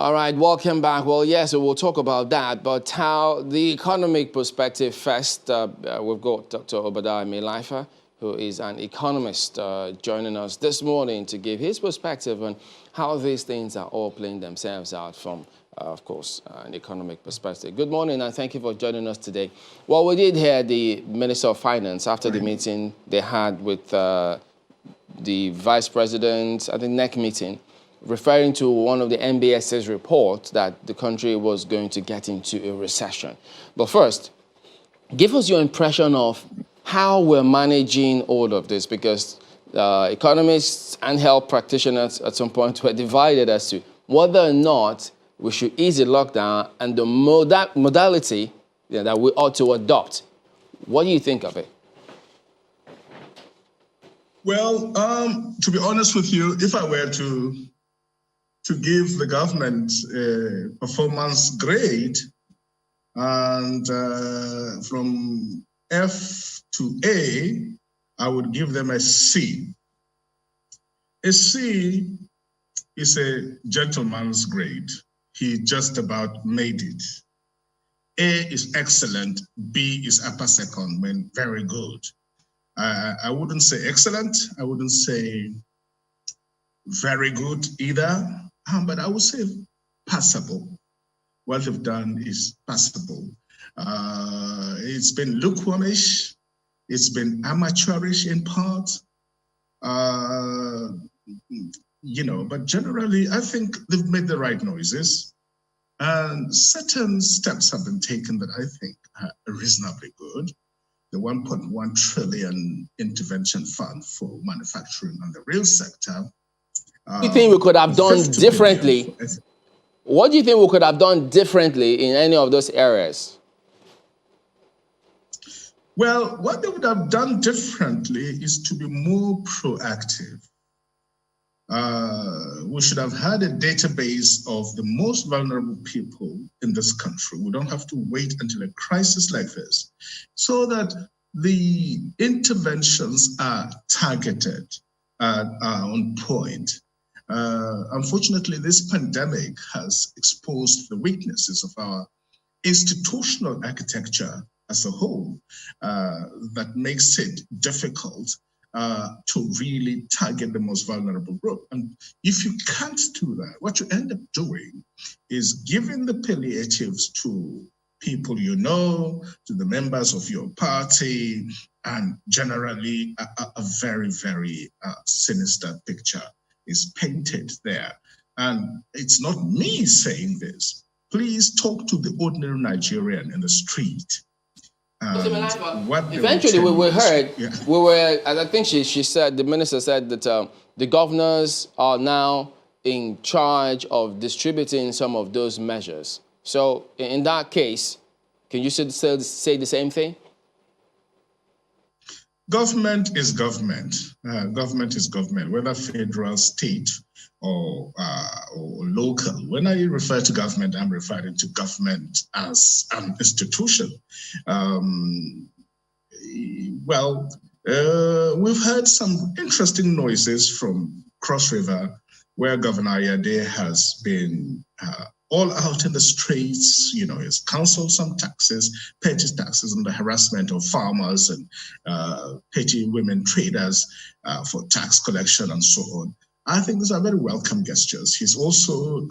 All right, welcome back. Well, yes, we'll talk about that, but how the economic perspective first. We've got Dr. Obadiah Milaifa, who is an economist, joining us this morning to give his perspective on how these things are all playing themselves out from, of course, an economic perspective. Good morning, and thank you for joining us today. Well, we did hear the Minister of Finance after the meeting they had with the Vice President at the NEC meeting, referring to one of the NBS's report that the country was going to get into a recession. But first, give us your impression of how we're managing all of this, because economists and health practitioners at some point were divided as to whether or not we should ease the lockdown and the modality that we ought to adopt. What do you think of it? Well, to be honest with you, if I were to give the government a performance grade, and from F to A, I would give them a C. A C is a gentleman's grade. He just about made it. A is excellent, B is upper second, when very good. I wouldn't say excellent, I wouldn't say very good either, but I would say passable. What they've done is passable. It's been lukewarmish, it's been amateurish in part, but generally I think they've made the right noises, and certain steps have been taken that I think are reasonably good. The 1.1 trillion intervention fund for manufacturing and the real sector. What do you think we could have done differently? What do you think we could have done differently in any of those areas? Well, what they would have done differently is to be more proactive. We should have had a database of the most vulnerable people in this country. We don't have to wait until a crisis like this, so that the interventions are targeted and are on point. Unfortunately, this pandemic has exposed the weaknesses of our institutional architecture as a whole, that makes it difficult to really target the most vulnerable group. And if you can't do that, what you end up doing is giving the palliatives to people you know, to the members of your party, and generally a very, very sinister picture is painted there. And it's not me saying this. Please talk to the ordinary Nigerian in the street. Eventually, we heard, I think she said, the minister said that the governors are now in charge of distributing some of those measures. So in that case, can you say the same thing? Government is government. Government is government, whether federal, state, or local. When I refer to government, I'm referring to government as an institution. We've heard some interesting noises from Cross River, where Governor Ayade has been all out in the streets, has canceled some taxes, petty taxes on the harassment of farmers and petty women traders for tax collection and so on. I think these are very welcome gestures. He's also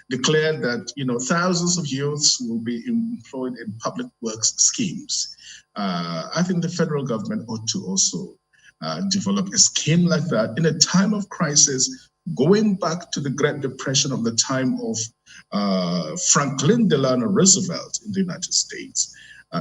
declared that, thousands of youths will be employed in public works schemes. I think the federal government ought to also develop a scheme like that in a time of crisis, going back to the Great Depression of the time of Franklin Delano Roosevelt in the United States.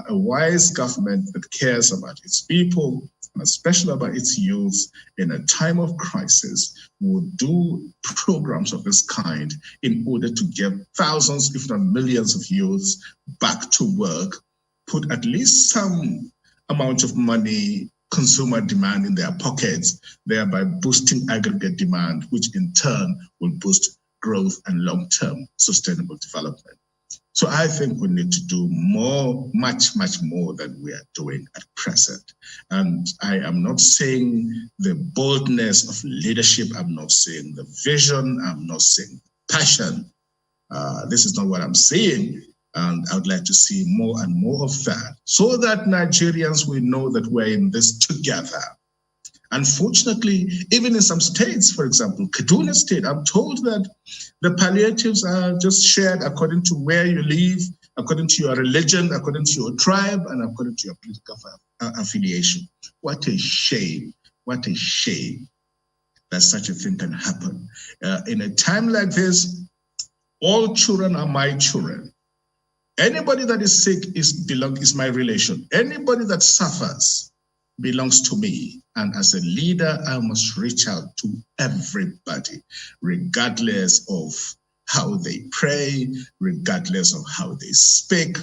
A wise government that cares about its people, and especially about its youth in a time of crisis, would do programs of this kind in order to get thousands, if not millions of youths back to work, put at least some amount of money, consumer demand in their pockets, thereby boosting aggregate demand, which in turn will boost growth and long-term sustainable development. So I think we need to do more, much, much more than we are doing at present. And I am not saying the boldness of leadership, I'm not saying the vision, I'm not saying passion, This is not what I'm saying. And I would like to see more and more of that so that Nigerians will know that we're in this together. Unfortunately, even in some states, for example, Kaduna State, I'm told that the palliatives are just shared according to where you live, according to your religion, according to your tribe, and according to your political affiliation. What a shame. What a shame that such a thing can happen. In a time like this, all children are my children. Anybody that is sick is my relation. Anybody that suffers belongs to me. And as a leader, I must reach out to everybody, regardless of how they pray, regardless of how they speak,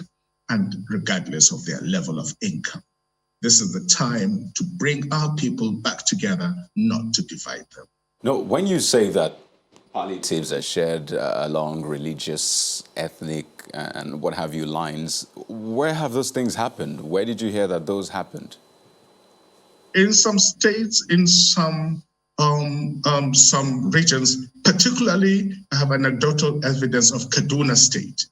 and regardless of their level of income. This is the time to bring our people back together, not to divide them. No, when you say that palliatives are shared along religious, ethnic, and what have you lines, where have those things happened? Where did you hear that those happened? In some states, in some regions, particularly I have anecdotal evidence of Kaduna State.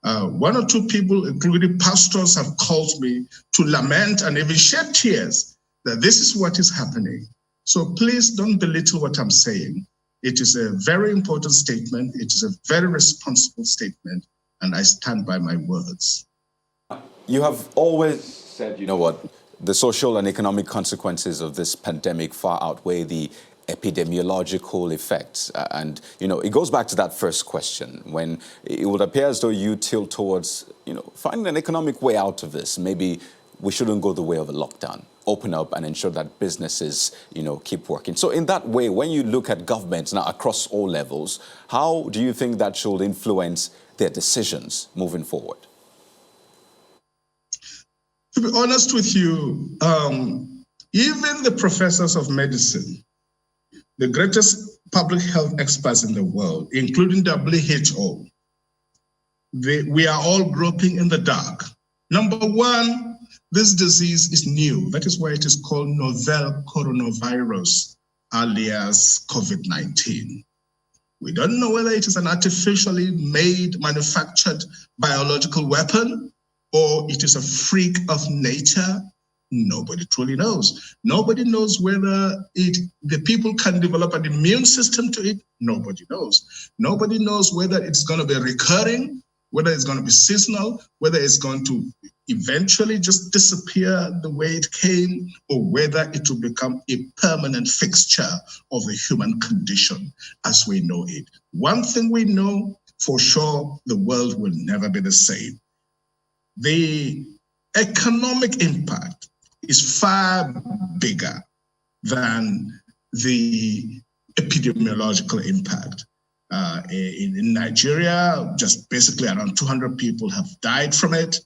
One or two people, including pastors, have called me to lament and even shed tears that this is what is happening. So please don't belittle what I'm saying. It is a very important statement. It is a very responsible statement, and I stand by my words. You have always said, you know what, the social and economic consequences of this pandemic far outweigh the epidemiological effects. And, you know, it goes back to that first question, when it would appear as though you tilt towards, you know, finding an economic way out of this. Maybe we shouldn't go the way of a lockdown. Open up and ensure that businesses, you know, keep working. So in that way, when you look at governments now across all levels, how do you think that should influence their decisions moving forward? To be honest with you, even the professors of medicine, the greatest public health experts in the world, including WHO, we are all groping in the dark. Number one, this disease is new. That is why it is called novel coronavirus, alias COVID-19. We don't know whether it is an artificially made, manufactured biological weapon, or it is a freak of nature. Nobody truly knows. Nobody knows whether the people can develop an immune system to it. Nobody knows. Nobody knows whether it's going to be recurring, whether it's going to be seasonal, whether it's going to eventually just disappear the way it came, or whether it will become a permanent fixture of the human condition as we know it. One thing we know for sure, the world will never be the same. The economic impact is far bigger than the epidemiological impact. In Nigeria, just basically around 200 people have died from it.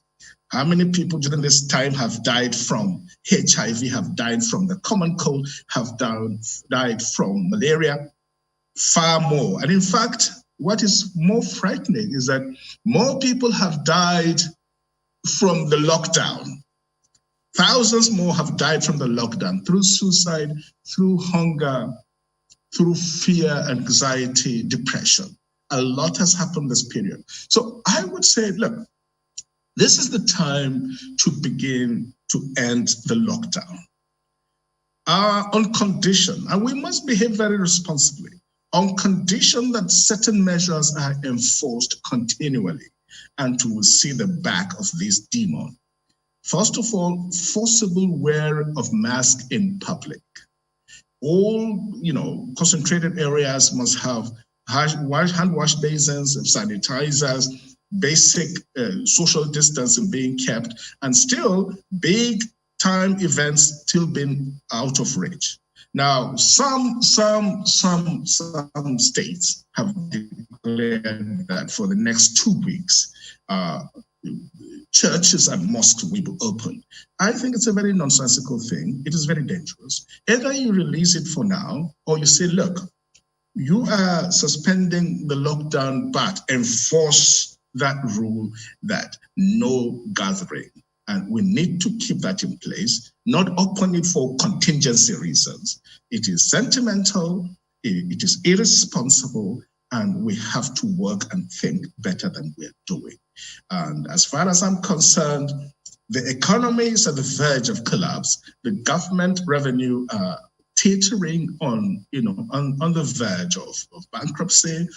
How many people during this time have died from HIV, have died from the common cold, have died from malaria? Far more. And in fact, what is more frightening is that more people have died from the lockdown. Thousands more have died from the lockdown through suicide, through hunger, through fear, anxiety, depression. A lot has happened this period. So I would say, look, this is the time to begin to end the lockdown. On condition, and we must behave very responsibly, on condition that certain measures are enforced continually and to see the back of this demon. First of all, forcible wear of masks in public. All, concentrated areas must have hand wash basins, sanitizers, basic social distancing being kept, and still big time events still being out of reach. Now, some states have declared that for the next 2 weeks, churches and mosques will be open. I think it's a very nonsensical thing. It is very dangerous. Either you release it for now, or you say, look, you are suspending the lockdown, but enforce that rule that no gathering. And we need to keep that in place, not open it for contingency reasons. It is sentimental, it is irresponsible, and we have to work and think better than we're doing. And as far as I'm concerned, the economy is at the verge of collapse. The government revenue teetering on, on the verge of bankruptcy.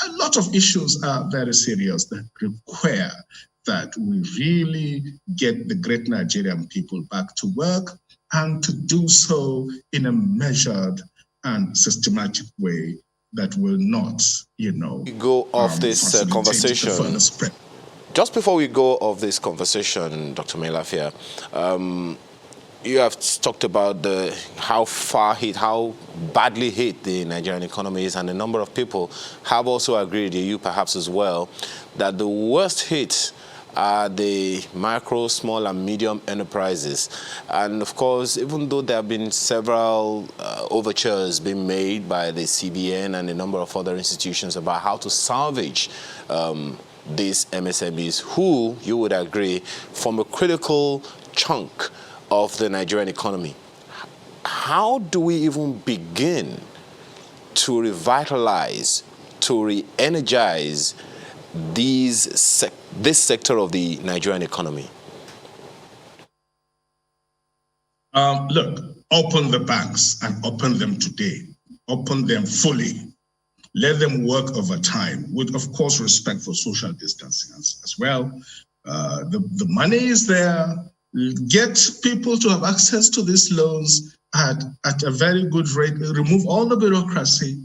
A lot of issues are very serious that require that we really get the great Nigerian people back to work, and to do so in a measured and systematic way that will not, go off this conversation. Just before we go off this conversation, Dr. Emeilafia, you have talked about how badly hit the Nigerian economy is, and a number of people have also agreed, you perhaps as well, that the worst hit are the micro, small, and medium enterprises. And of course, even though there have been several overtures being made by the CBN and a number of other institutions about how to salvage these MSMEs, who, you would agree, form a critical chunk of the Nigerian economy. How do we even begin to revitalize, to re-energize this sector of the Nigerian economy? Look, open the banks and open them today. Open them fully. Let them work over time with, of course, respect for social distancing as well. The money is there. Get people to have access to these loans at a very good rate. Remove all the bureaucracy.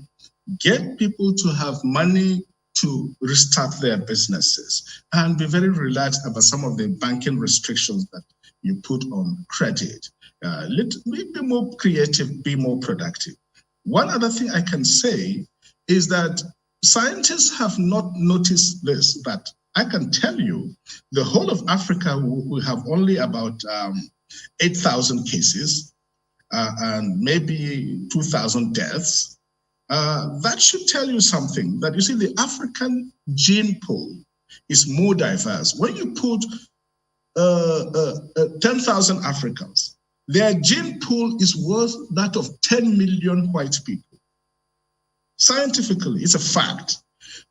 Get people to have money to restart their businesses, and be very relaxed about some of the banking restrictions that you put on credit. Be more creative, be more productive. One other thing I can say is that scientists have not noticed this, but I can tell you the whole of Africa will have only about 8,000 cases and maybe 2,000 deaths. That should tell you something, that you see the African gene pool is more diverse. When you put 10,000 Africans, their gene pool is worth that of 10 million white people. Scientifically, it's a fact,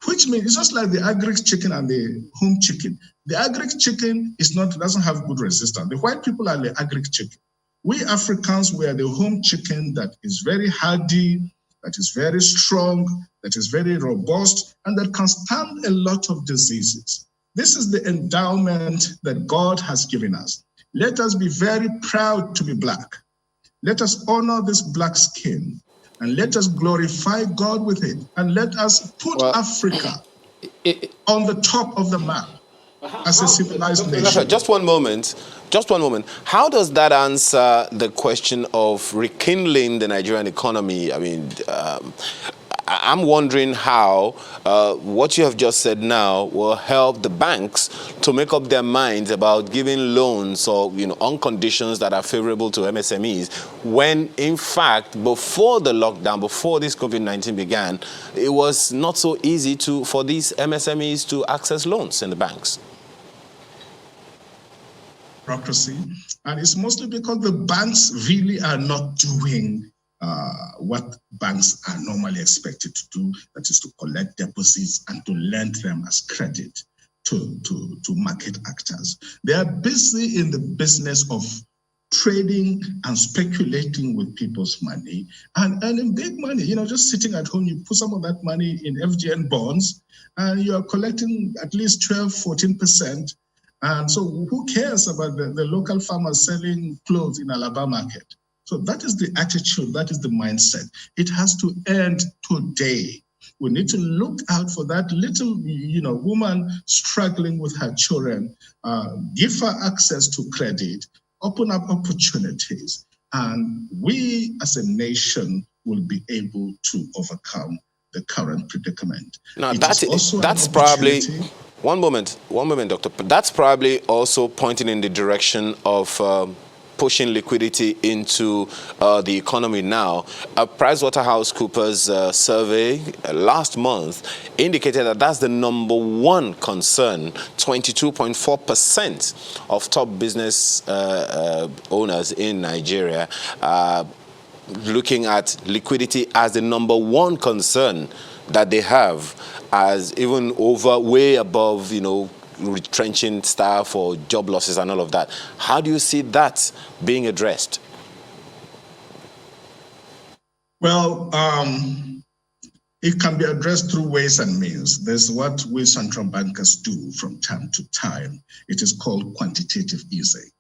which means it's just like the agric chicken and the home chicken. The agric chicken doesn't have good resistance. The white people are the agric chicken. We Africans were the home chicken that is very hardy, that is very strong, that is very robust, and that can stand a lot of diseases. This is the endowment that God has given us. Let us be very proud to be Black. Let us honor this Black skin, and let us glorify God with it, and let us put Africa on the top of the map as a civilized nation. Just one moment. How does that answer the question of rekindling the Nigerian economy? I mean, I'm wondering how what you have just said now will help the banks to make up their minds about giving loans or, on conditions that are favorable to MSMEs, when in fact, before the lockdown, before this COVID-19 began, it was not so easy for these MSMEs to access loans in the banks. Bureaucracy, and it's mostly because the banks really are not doing what banks are normally expected to do, that is to collect deposits and to lend them as credit to market actors. They are busy in the business of trading and speculating with people's money and earning big money. Just sitting at home, you put some of that money in FGN bonds and you are collecting at least 12-14%. And so who cares about the local farmers selling clothes in Alabama market? So that is the attitude, that is the mindset. It has to end today. We need to look out for that little, woman struggling with her children, give her access to credit, open up opportunities, and we as a nation will be able to overcome the current predicament. Now that's probably... One moment, Doctor. That's probably also pointing in the direction of pushing liquidity into the economy now. A PricewaterhouseCoopers survey last month indicated that that's the number one concern. 22.4% of top business owners in Nigeria looking at liquidity as the number one concern that they have as even way above, retrenching staff or job losses and all of that. How do you see that being addressed? Well, it can be addressed through ways and means. There's what we central bankers do from time to time. It is called quantitative easing.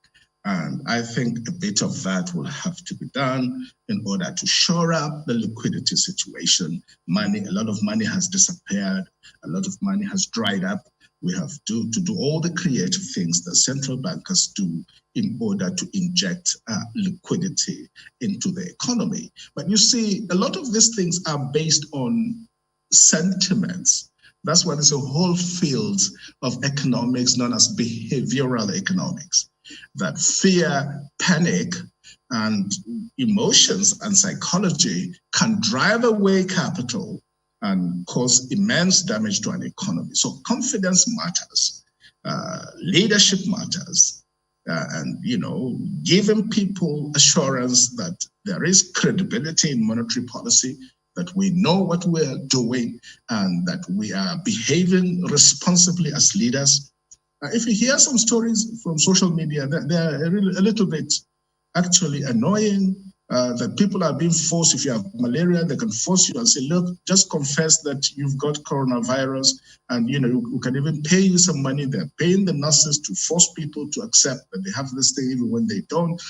And I think a bit of that will have to be done in order to shore up the liquidity situation. A lot of money has disappeared. A lot of money has dried up. We have to do all the creative things that central bankers do in order to inject liquidity into the economy. But you see, a lot of these things are based on sentiments. That's why there's a whole field of economics known as behavioral economics, that fear, panic, and emotions and psychology can drive away capital and cause immense damage to an economy. So confidence matters, leadership matters, and giving people assurance that there is credibility in monetary policy, that we know what we are doing, and that we are behaving responsibly as leaders. If you hear some stories from social media, they're a little bit actually annoying. That people are being forced, if you have malaria, they can force you and say, look, just confess that you've got coronavirus, and we can even pay you some money. They're paying the nurses to force people to accept that they have this thing even when they don't.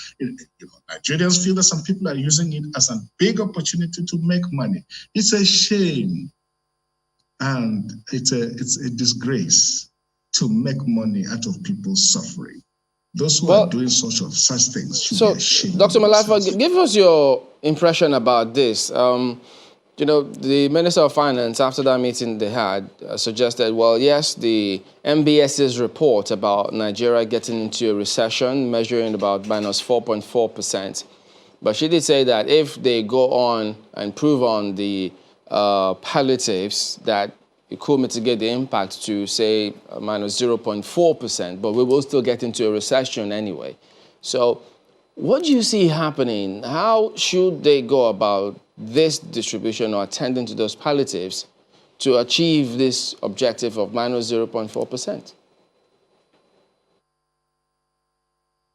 Nigerians feel that some people are using it as a big opportunity to make money. It's a shame, and it's a disgrace to make money out of people's suffering. Those who are doing such things should be ashamed. Dr. Mailafia, give us your impression about this. The Minister of Finance, after that meeting they had, suggested, well, yes, the MBS's report about Nigeria getting into a recession, measuring about minus 4.4%. But she did say that if they go on and prove on the palliatives, that it could mitigate the impact to, say, minus 0.4%, but we will still get into a recession anyway. So what do you see happening? How should they go about this distribution or attending to those palliatives to achieve this objective of minus 0.4%?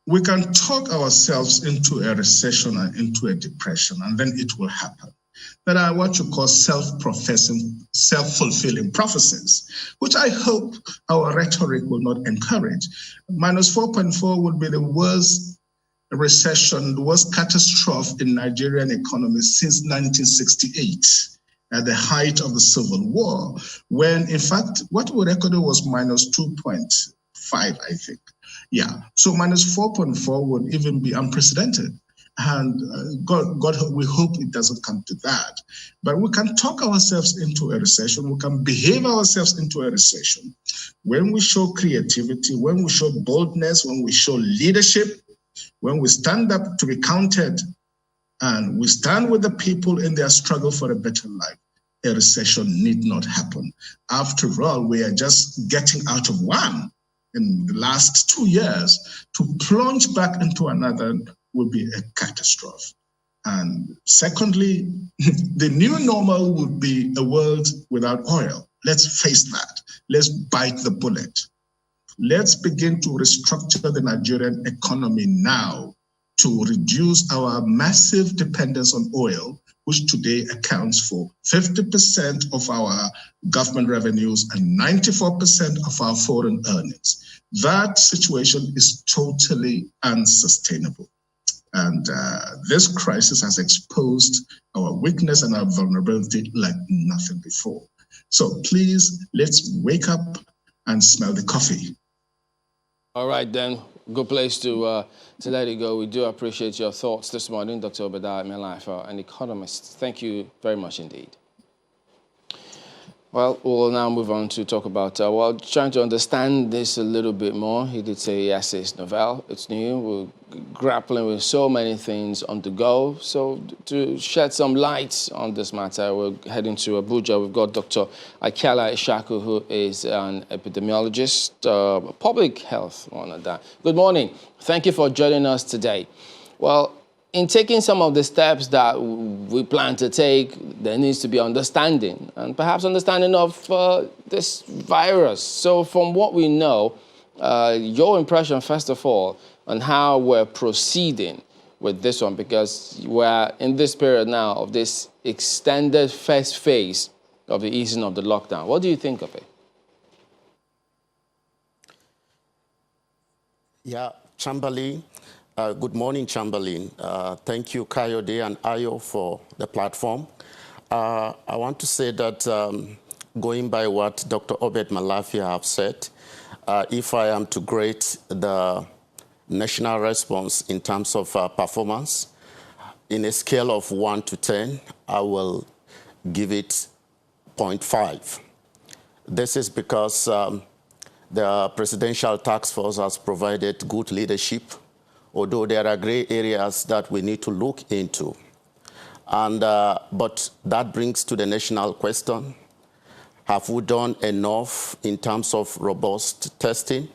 We can talk ourselves into a recession and into a depression, and then it will happen. That are what you call self-professing, self-fulfilling prophecies, which I hope our rhetoric will not encourage. Minus 4.4 would be the worst recession, the worst catastrophe in Nigerian economy since 1968, at the height of the Civil War, when, in fact, what we recorded was minus 2.5, I think. Yeah, so minus 4.4 would even be unprecedented. And God, we hope it doesn't come to that. But we can talk ourselves into a recession. We can behave ourselves into a recession when we show creativity, when we show boldness, when we show leadership, when we stand up to be counted, and we stand with the people in their struggle for a better life. A recession need not happen. After all, we are just getting out of one in the last 2 years. To plunge back into another will be a catastrophe. And secondly, the new normal would be a world without oil. Let's face that. Let's bite the bullet. Let's begin to restructure the Nigerian economy now to reduce our massive dependence on oil, which today accounts for 50% of our government revenues and 94% of our foreign earnings. That situation is totally unsustainable. And this crisis has exposed our weakness and our vulnerability like nothing before. So please, let's wake up and smell the coffee. All right, then. Good place to let it go. We do appreciate your thoughts this morning, Dr. Obadiah Mailafia, an economist. Thank you very much indeed. Well, we'll now move on to talk about, trying to understand this a little bit more. He did say, yes, it's novel, it's new. We're grappling with so many things on the go. So to shed some light on this matter, we're heading to Abuja. We've got Dr. Akiala Ishaku, who is an epidemiologist, public health one at that. Good morning. Thank you for joining us today. Well, in taking some of the steps that we plan to take, there needs to be understanding, and perhaps understanding of this virus. So from what we know, your impression, first of all, on how we're proceeding with this one, because we're in this period now of this extended first phase of the easing of the lockdown. What do you think of it? Yeah, Chamberlain. Good morning, Chamberlain. Thank you, Kayode and Ayo, for the platform. I want to say that going by what Dr. Obed Malafia have said, if I am to grade the national response in terms of performance, in a scale of 1 to 10, I will give it 0.5. This is because the Presidential Task Force has provided good leadership, although there are gray areas that we need to look into. And, but that brings to the national question, have we done enough in terms of robust testing?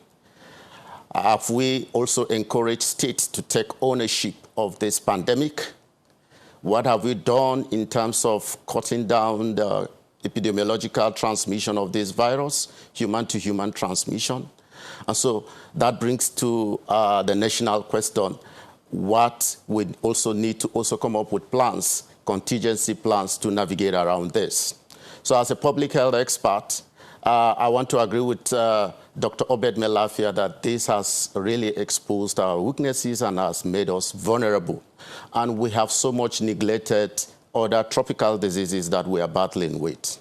Have we also encouraged states to take ownership of this pandemic? What have we done in terms of cutting down the epidemiological transmission of this virus, human-to-human transmission? And so that brings to the national question, what we also need to also come up with plans, contingency plans to navigate around this. So as a public health expert, I want to agree with Dr. Obed Malafia that this has really exposed our weaknesses and has made us vulnerable. And we have so much neglected other tropical diseases that we are battling with.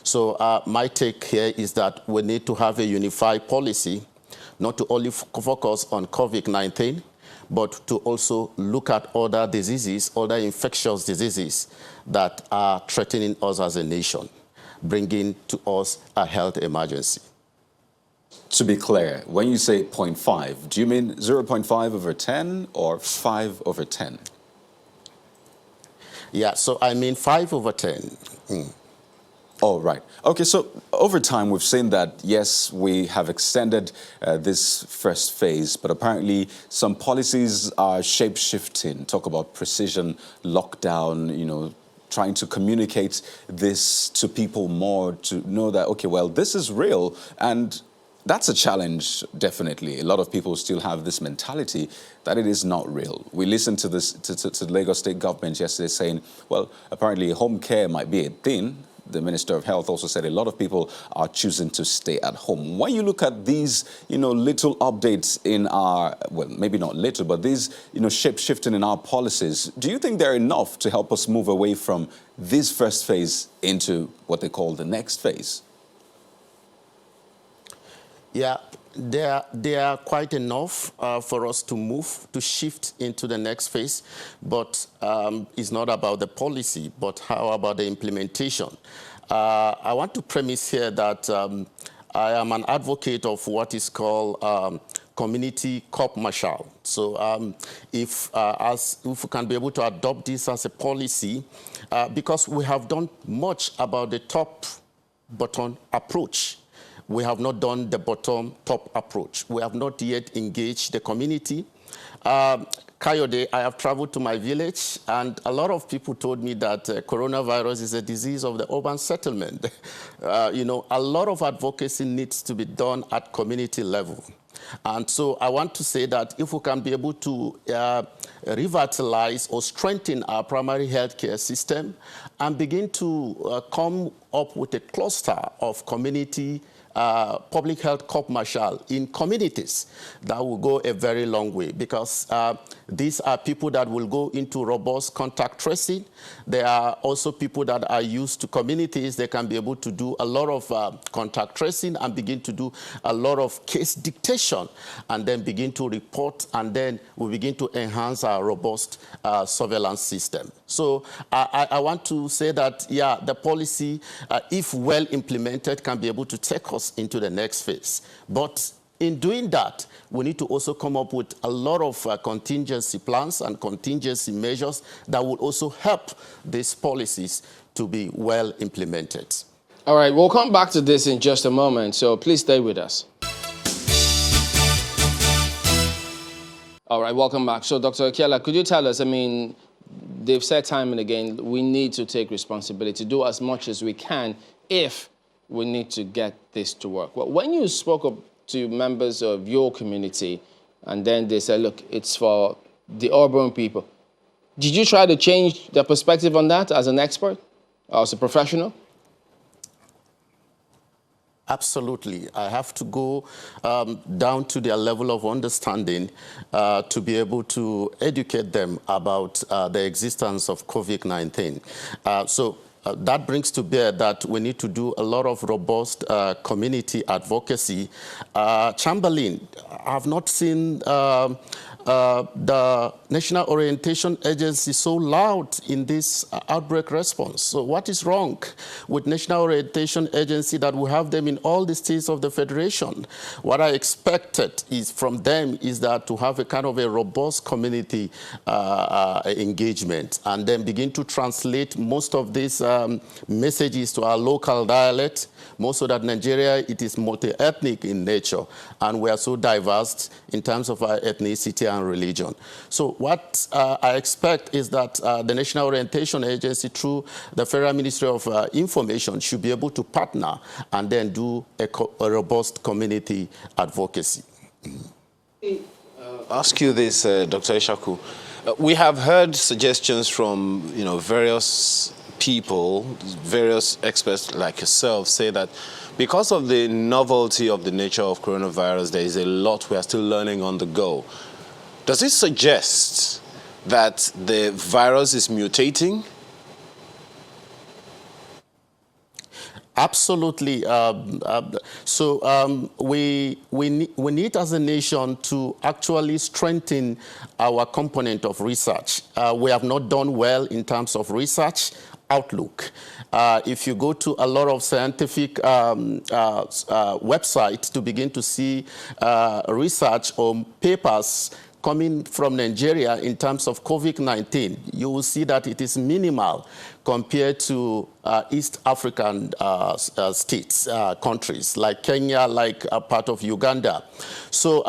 So my take here is that we need to have a unified policy, not to only focus on COVID-19, but to also look at other diseases, other infectious diseases that are threatening us as a nation, bringing to us a health emergency. To be clear, when you say 0.5, do you mean 0.5 over 10 or 5 over 10? Yeah, so I mean 5 over 10. Oh, right. Okay, so over time, we've seen that, yes, we have extended this first phase, but apparently some policies are shape-shifting. Talk about precision lockdown, you know, trying to communicate this to people more to know that, okay, well, this is real. And that's a challenge, definitely. A lot of people still have this mentality that it is not real. We listened to this to the Lagos State government yesterday saying, well, apparently home care might be a thing. The Minister of Health also said a lot of people are choosing to stay at home. When you look at these, you know, little updates in our, well, maybe not little, but these, you know, shape-shifting in our policies, do you think they're enough to help us move away from this first phase into what they call the next phase? Yeah, they are quite enough for us to move, to shift into the next phase. But it's not about the policy, but how about the implementation? I want to premise here that I am an advocate of what is called community court-martial. So if we can be able to adopt this as a policy, because we have done much about the top-bottom approach. We have not done the bottom-top approach. We have not yet engaged the community. Kayode, I have traveled to my village, and a lot of people told me that coronavirus is a disease of the urban settlement. You know, a lot of advocacy needs to be done at community level. And so I want to say that if we can be able to revitalize or strengthen our primary healthcare system and begin to come up with a cluster of community public health court-martial in communities, that will go a very long way, because these are people that will go into robust contact tracing. There are also people that are used to communities. They can be able to do a lot of contact tracing and begin to do a lot of case dictation and then begin to report, and then we begin to enhance our robust surveillance system. So I want to say that, yeah, the policy, if well implemented, can be able to take us into the next phase. But in doing that, we need to also come up with a lot of contingency plans and contingency measures that will also help these policies to be well implemented. All right, we'll come back to this in just a moment, so please stay with us. All right, welcome back. So, Dr. Okiala, could you tell us, I mean, they've said time and again, we need to take responsibility, do as much as we can if we need to get this to work. Well, when you spoke up to members of your community and then they said, look, it's for the urban people, did you try to change their perspective on that as an expert, as a professional? Absolutely. I have to go down to their level of understanding to be able to educate them about the existence of COVID-19. That brings to bear that we need to do a lot of robust community advocacy. Chamberlain, I have not seen the National Orientation Agency so loud in this outbreak response. So what is wrong with National Orientation Agency that we have them in all the states of the Federation? What I expected is from them is that to have a kind of a robust community engagement and then begin to translate most of these messages to our local dialect, more so that Nigeria, it is multi-ethnic in nature, and we are so diverse in terms of our ethnicity and religion. So what I expect is that the National Orientation Agency, through the Federal Ministry of Information, should be able to partner and then do a robust community advocacy. Ask you this, Dr. Ishaku. We have heard suggestions from various people, various experts like yourself, say that because of the novelty of the nature of coronavirus, there is a lot we are still learning on the go. Does it suggest that the virus is mutating? Absolutely. We need as a nation to actually strengthen our component of research. We have not done well in terms of research outlook. If you go to a lot of scientific websites to begin to see research or papers coming from Nigeria in terms of COVID-19, you will see that it is minimal compared to East African states, countries like Kenya, like a part of Uganda. So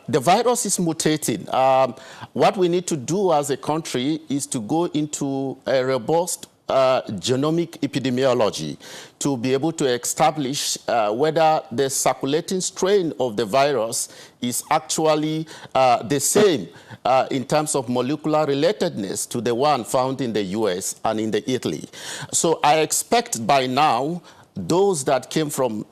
the virus is mutating. What we need to do as a country is to go into a robust genomic epidemiology to be able to establish whether the circulating strain of the virus is actually the same in terms of molecular relatedness to the one found in the US and in the Italy. So I expect by now those that came from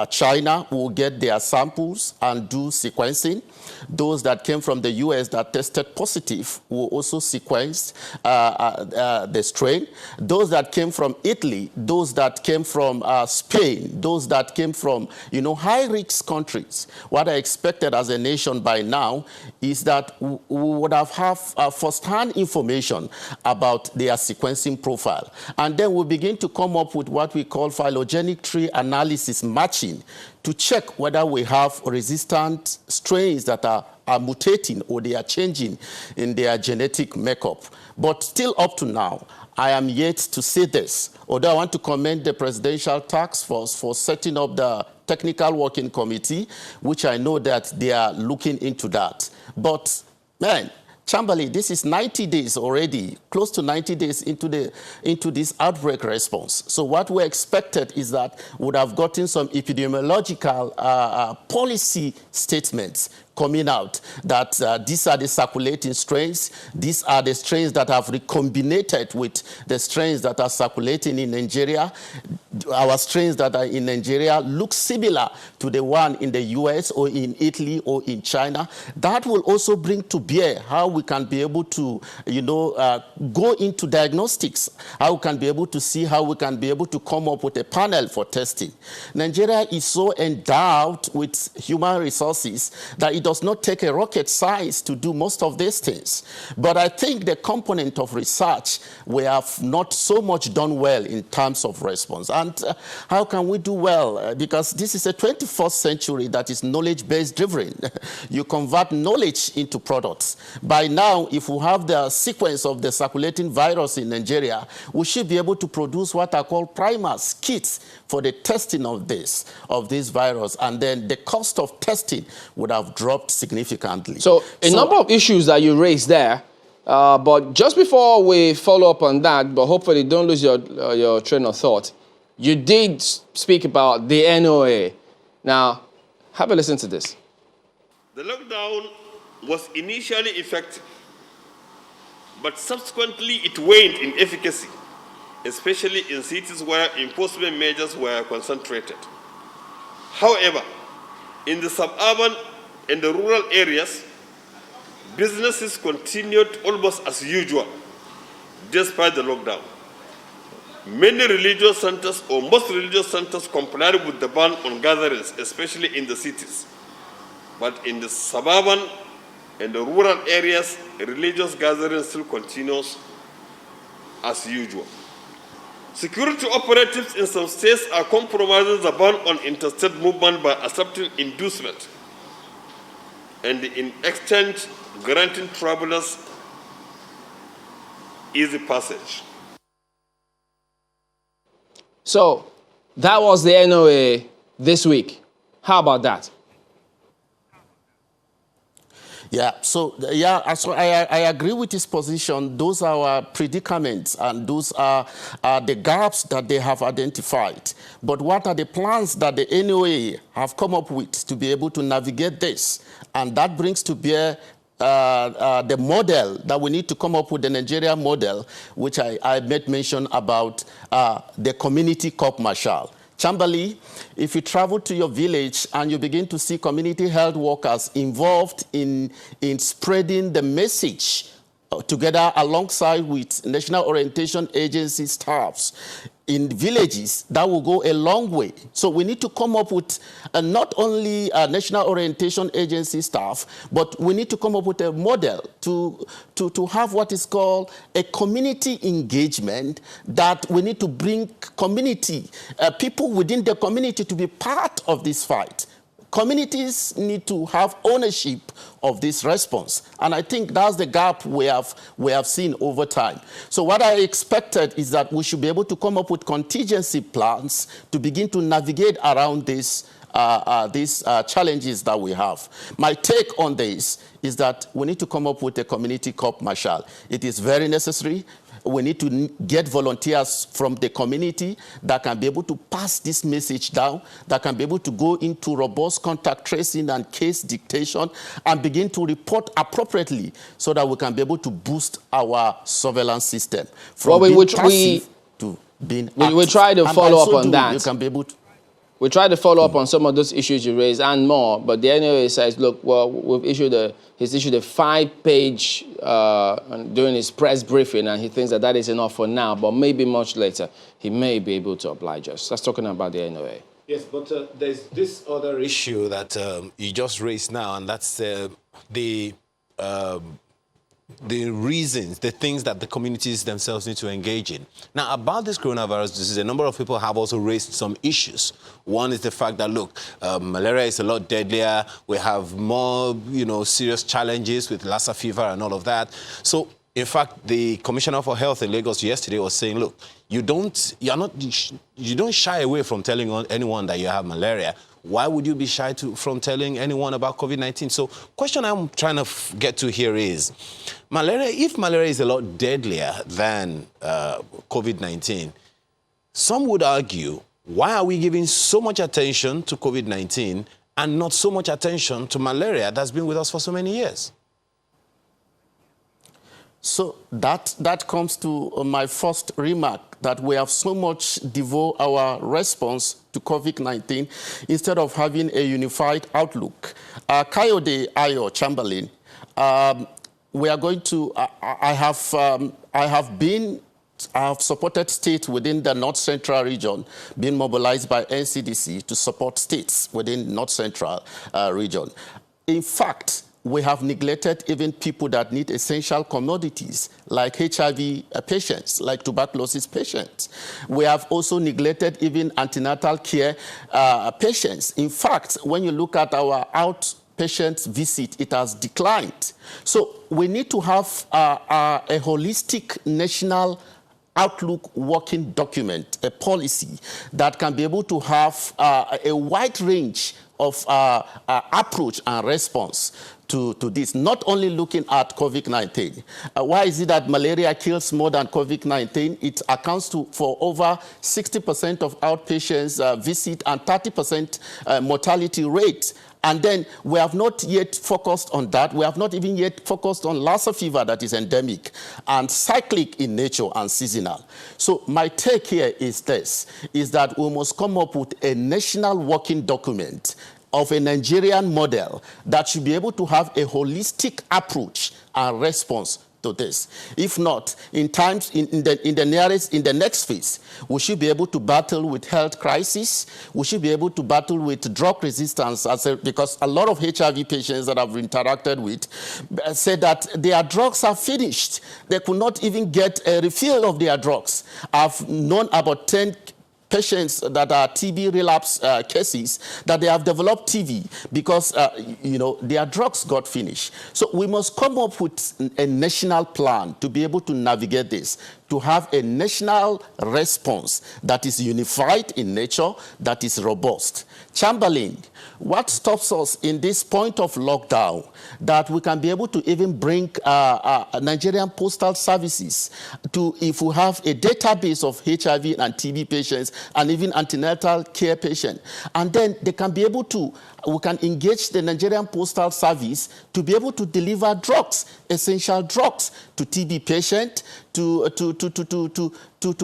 China will get their samples and do sequencing. Those that came from the US that tested positive will also sequence the strain. Those that came from Italy, those that came from Spain, those that came from, high-risk countries. What I expected as a nation by now is that we would have first-hand information about their sequencing profile. And then we'll begin to come up with what we call phylogenetic tree analysis matching to check whether we have resistant strains that are mutating or they are changing in their genetic makeup. But still up to now, I am yet to see this. Although I want to commend the Presidential Task Force for setting up the Technical Working Committee, which I know that they are looking into that. But, man, Chamberlain, this is 90 days already, close to 90 days into this outbreak response. So what we expected is that we would have gotten some epidemiological policy statements coming out that these are the circulating strains, these are the strains that have recombinated with the strains that are circulating in Nigeria. Our strains that are in Nigeria look similar to the one in the US or in Italy or in China. That will also bring to bear how we can be able to, go into diagnostics, how we can be able to see how we can be able to come up with a panel for testing. Nigeria is so endowed with human resources that it does not take a rocket science to do most of these things. But I think the component of research, we have not so much done well in terms of response. And how can we do well? Because this is a 21st century that is knowledge-based driven. You convert knowledge into products. By now, if we have the sequence of the circulating virus in Nigeria, we should be able to produce what are called primers, kits, for the testing of this virus. And then the cost of testing would have dropped dropped significantly. So a number of issues that you raised there, but just before we follow up on that, but hopefully don't lose your train of thought, you did speak about the NOA. Now, have a listen to this. The lockdown was initially effective, but subsequently it waned in efficacy, especially in cities where enforcement measures were concentrated. However, in the suburban and the rural areas, businesses continued almost as usual, despite the lockdown. Many religious centers, or most religious centers, complied with the ban on gatherings, especially in the cities. But in the suburban and the rural areas, religious gatherings still continues as usual. Security operatives in some states are compromising the ban on interstate movement by accepting inducement and in exchange granting travelers easy passage. So that was the NOA this week. How about that? Yeah, so I agree with his position. Those are our predicaments, and those are the gaps that they have identified. But what are the plans that the NOA have come up with to be able to navigate this? And that brings to bear the model that we need to come up with, the Nigeria model, which I made mention about, the community court martial. Chamberlain, if you travel to your village and you begin to see community health workers involved in spreading the message together alongside with National Orientation Agency staffs in villages, that will go a long way. So we need to come up with not only a National Orientation Agency staff, but we need to come up with a model to have what is called a community engagement, that we need to bring community, people within the community to be part of this fight. Communities need to have ownership of this response. And I think that's the gap we have seen over time. So what I expected is that we should be able to come up with contingency plans to begin to navigate around these challenges that we have. My take on this is that we need to come up with a community court martial. It is very necessary. We need to get volunteers from the community that can be able to pass this message down, that can be able to go into robust contact tracing and case dictation and begin to report appropriately so that we can be able to boost our surveillance system from being passive to being active. We try to follow up on that. You can be able to. We try to follow up on some of those issues you raised and more, but the NOA says, look, well, he's issued a 5-page during his press briefing, and he thinks that is enough for now, but maybe much later he may be able to oblige us. That's talking about the NOA. Yes, but there's this other issue that you just raised now, and that's the reasons, the things that the communities themselves need to engage in. Now, about this coronavirus disease, a number of people have also raised some issues. One is the fact that, look, malaria is a lot deadlier. We have more, serious challenges with Lassa fever and all of that. So, in fact, the Commissioner for Health in Lagos yesterday was saying, look, you don't shy away from telling anyone that you have malaria. Why would you be shy from telling anyone about COVID-19? So, question I'm trying to get to here is, if malaria is a lot deadlier than COVID-19, some would argue, why are we giving so much attention to COVID-19 and not so much attention to malaria that's been with us for so many years? So that comes to my first remark, that we have so much devote our response to COVID-19 instead of having a unified outlook. Kayode Ayo Chamberlain, we are going to, I have supported states within the North Central region being mobilized by NCDC to support states within North Central region. In fact, we have neglected even people that need essential commodities, like HIV patients, like tuberculosis patients. We have also neglected even antenatal care patients. In fact, when you look at our outpatient visit, it has declined. So we need to have a holistic national outlook working document, a policy that can be able to have a wide range approach and response to this, not only looking at COVID-19. Why is it that malaria kills more than COVID-19? It accounts for over 60% of outpatients visit and 30% mortality rate. And then we have not yet focused on that. We have not even yet focused on Lassa fever that is endemic and cyclic in nature and seasonal. So my take here is this, is that we must come up with a national working document of a Nigerian model that should be able to have a holistic approach and response to this. If not, in the next phase, we should be able to battle with health crisis. We should be able to battle with drug resistance, because a lot of HIV patients that I've interacted with said that their drugs are finished. They could not even get a refill of their drugs. I've known about 10 patients that are TB relapse cases that they have developed TB because, their drugs got finished. So we must come up with a national plan to be able to navigate this, to have a national response that is unified in nature, that is robust. Chamberlain, what stops us in this point of lockdown that we can be able to even bring Nigerian postal services to, if we have a database of HIV and TB patients and even antenatal care patients, and then they can be able to, we can engage the Nigerian postal service to be able to deliver drugs, essential drugs, to TB patient, to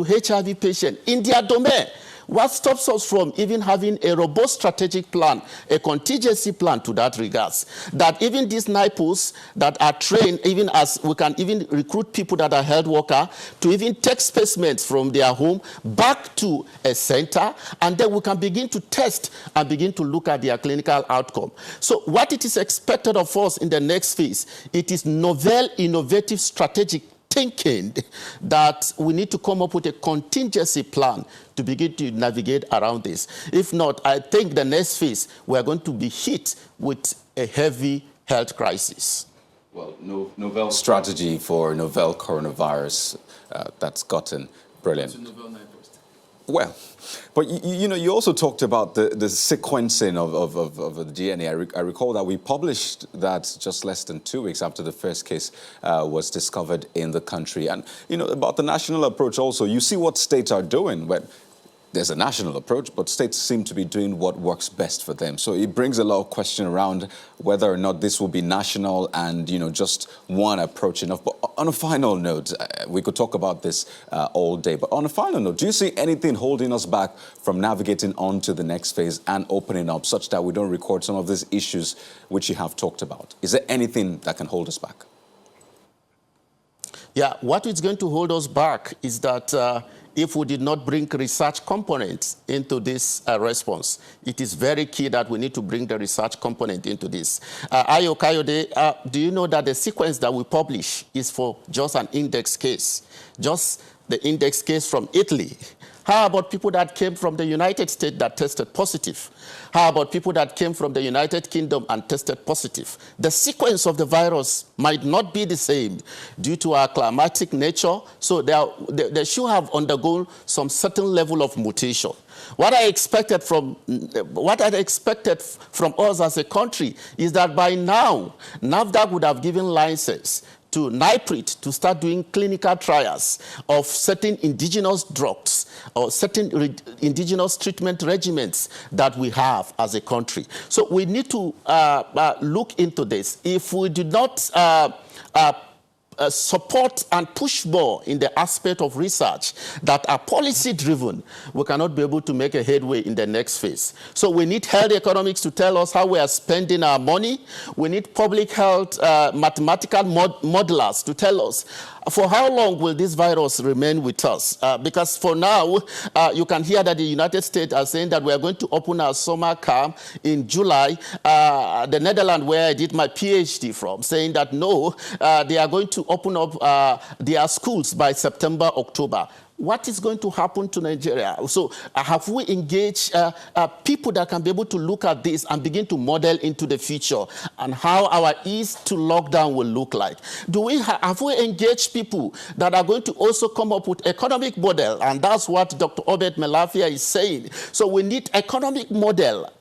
HIV patient in their domain. What stops us from even having a robust strategic plan, a contingency plan to that regards? That even these NIPOs that are trained, even as we can even recruit people that are health workers to even take specimens from their home back to a center, and then we can begin to test and begin to look at their clinical outcome. So what it is expected of us in the next phase, it is novel, innovative, strategic thinking that we need to come up with a contingency plan to begin to navigate around this. If not, I think the next phase, we're going to be hit with a heavy health crisis. Well, novel strategy for novel coronavirus, that's gotten brilliant. Well, but you also talked about the sequencing of the DNA. I recall that we published that just less than 2 weeks after the first case was discovered in the country. And, about the national approach also, you see what states are doing. But there's a national approach, but states seem to be doing what works best for them. So it brings a lot of question around whether or not this will be national and, just one approach enough. But on a final note, we could talk about this all day. But on a final note, do you see anything holding us back from navigating on to the next phase and opening up such that we don't record some of these issues which you have talked about? Is there anything that can hold us back? Yeah, what is going to hold us back is that if we did not bring research components into this response, it is very key that we need to bring the research component into this. Ayo Kayode, do you know that the sequence that we publish is for just an index case, just the index case from Italy? How about people that came from the United States that tested positive? How about people that came from the United Kingdom and tested positive? The sequence of the virus might not be the same due to our climatic nature, so they should have undergone some certain level of mutation. What I expected from us as a country is that by now, NAFDAC would have given license to NIPRIT to start doing clinical trials of certain indigenous drugs or certain indigenous treatment regimens that we have as a country. So we need to look into this. If we do not support and push more in the aspect of research that are policy-driven, we cannot be able to make a headway in the next phase. So we need health economics to tell us how we are spending our money. We need public health mathematical modelers to tell us for how long will this virus remain with us? Because for now, you can hear that the United States are saying that we are going to open our summer camp in July. The Netherlands, where I did my PhD from, saying that no, they are going to open up their schools by September, October. What is going to happen to Nigeria? So have we engaged people that can be able to look at this and begin to model into the future and how our ease to lockdown will look like? Have we engaged people that are going to also come up with economic model? And that's what Dr. Obed Melafia is saying. So we need economic model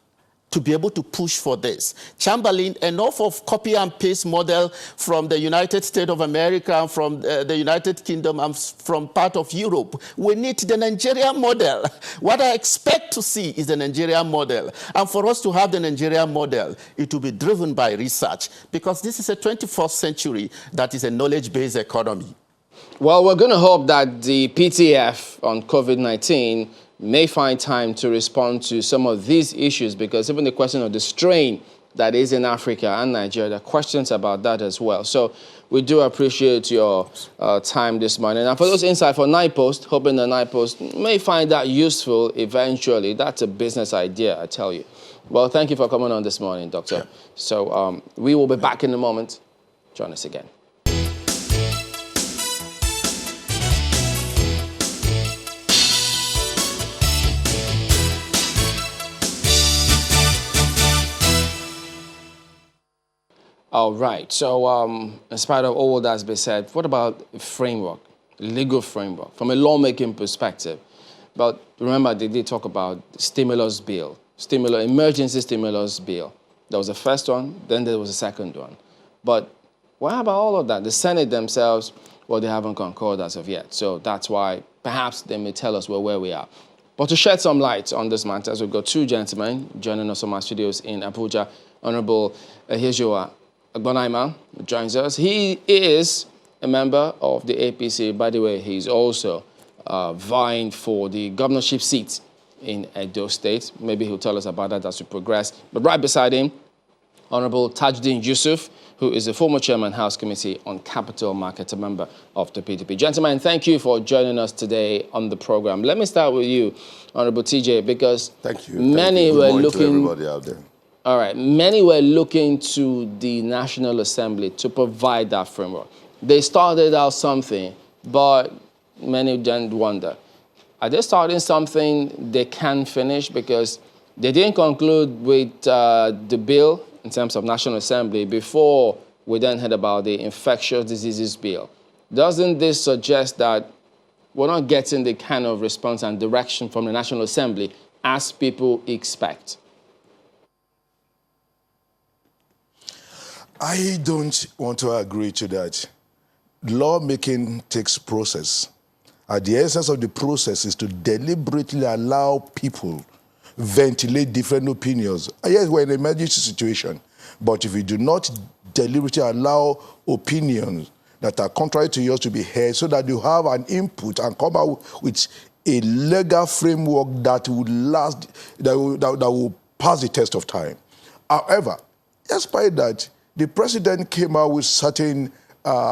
to be able to push for this. Chamberlain, enough of copy and paste model from the United States of America, from the United Kingdom, and from part of Europe. We need the Nigerian model. What I expect to see is the Nigerian model. And for us to have the Nigerian model, it will be driven by research, because this is a 21st century that is a knowledge-based economy. Well, we're going to hope that the PTF on COVID-19 may find time to respond to some of these issues, because even the question of the strain that is in Africa and Nigeria, there are questions about that as well. So we do appreciate your time this morning. And for those insights for Night Post, hoping the Night Post may find that useful eventually. That's a business idea, I tell you. Well, thank you for coming on this morning, Doctor. Yeah. So we will be back in a moment. Join us again. All right. So in spite of all that's been said, what about a framework, legal framework, from a lawmaking perspective? But remember, they did talk about stimulus bill, emergency stimulus bill. There was the first one, then there was the second one. But what about all of that? The Senate themselves, well, they haven't concurred as of yet. So that's why perhaps they may tell us where we are. But to shed some light on this matter, we've got two gentlemen joining us from our studios in Abuja. Honorable Ehejua Agbonaima joins us. He is a member of the APC. By the way, he's also vying for the governorship seat in Edo State. Maybe he'll tell us about that as we progress. But right beside him, Honorable Tajuddin Yusuf, who is a former chairman, House Committee on Capital Markets, a member of the PDP. Gentlemen, thank you for joining us today on the program. Let me start with you, Honorable TJ, because thank you. Many were looking. To everybody out there. All right. Many were looking to the National Assembly to provide that framework. They started out something, but many then wonder, are they starting something they can finish? Because they didn't conclude with the bill in terms of National Assembly before we then heard about the infectious diseases bill. Doesn't this suggest that we're not getting the kind of response and direction from the National Assembly as people expect? I don't want to agree to that. Lawmaking takes process. The essence of the process is to deliberately allow people ventilate different opinions. Yes, we're in an emergency situation, but if we do not deliberately allow opinions that are contrary to yours to be heard, so that you have an input and come out with a legal framework that will last, that will pass the test of time. However, despite that, the president came out with certain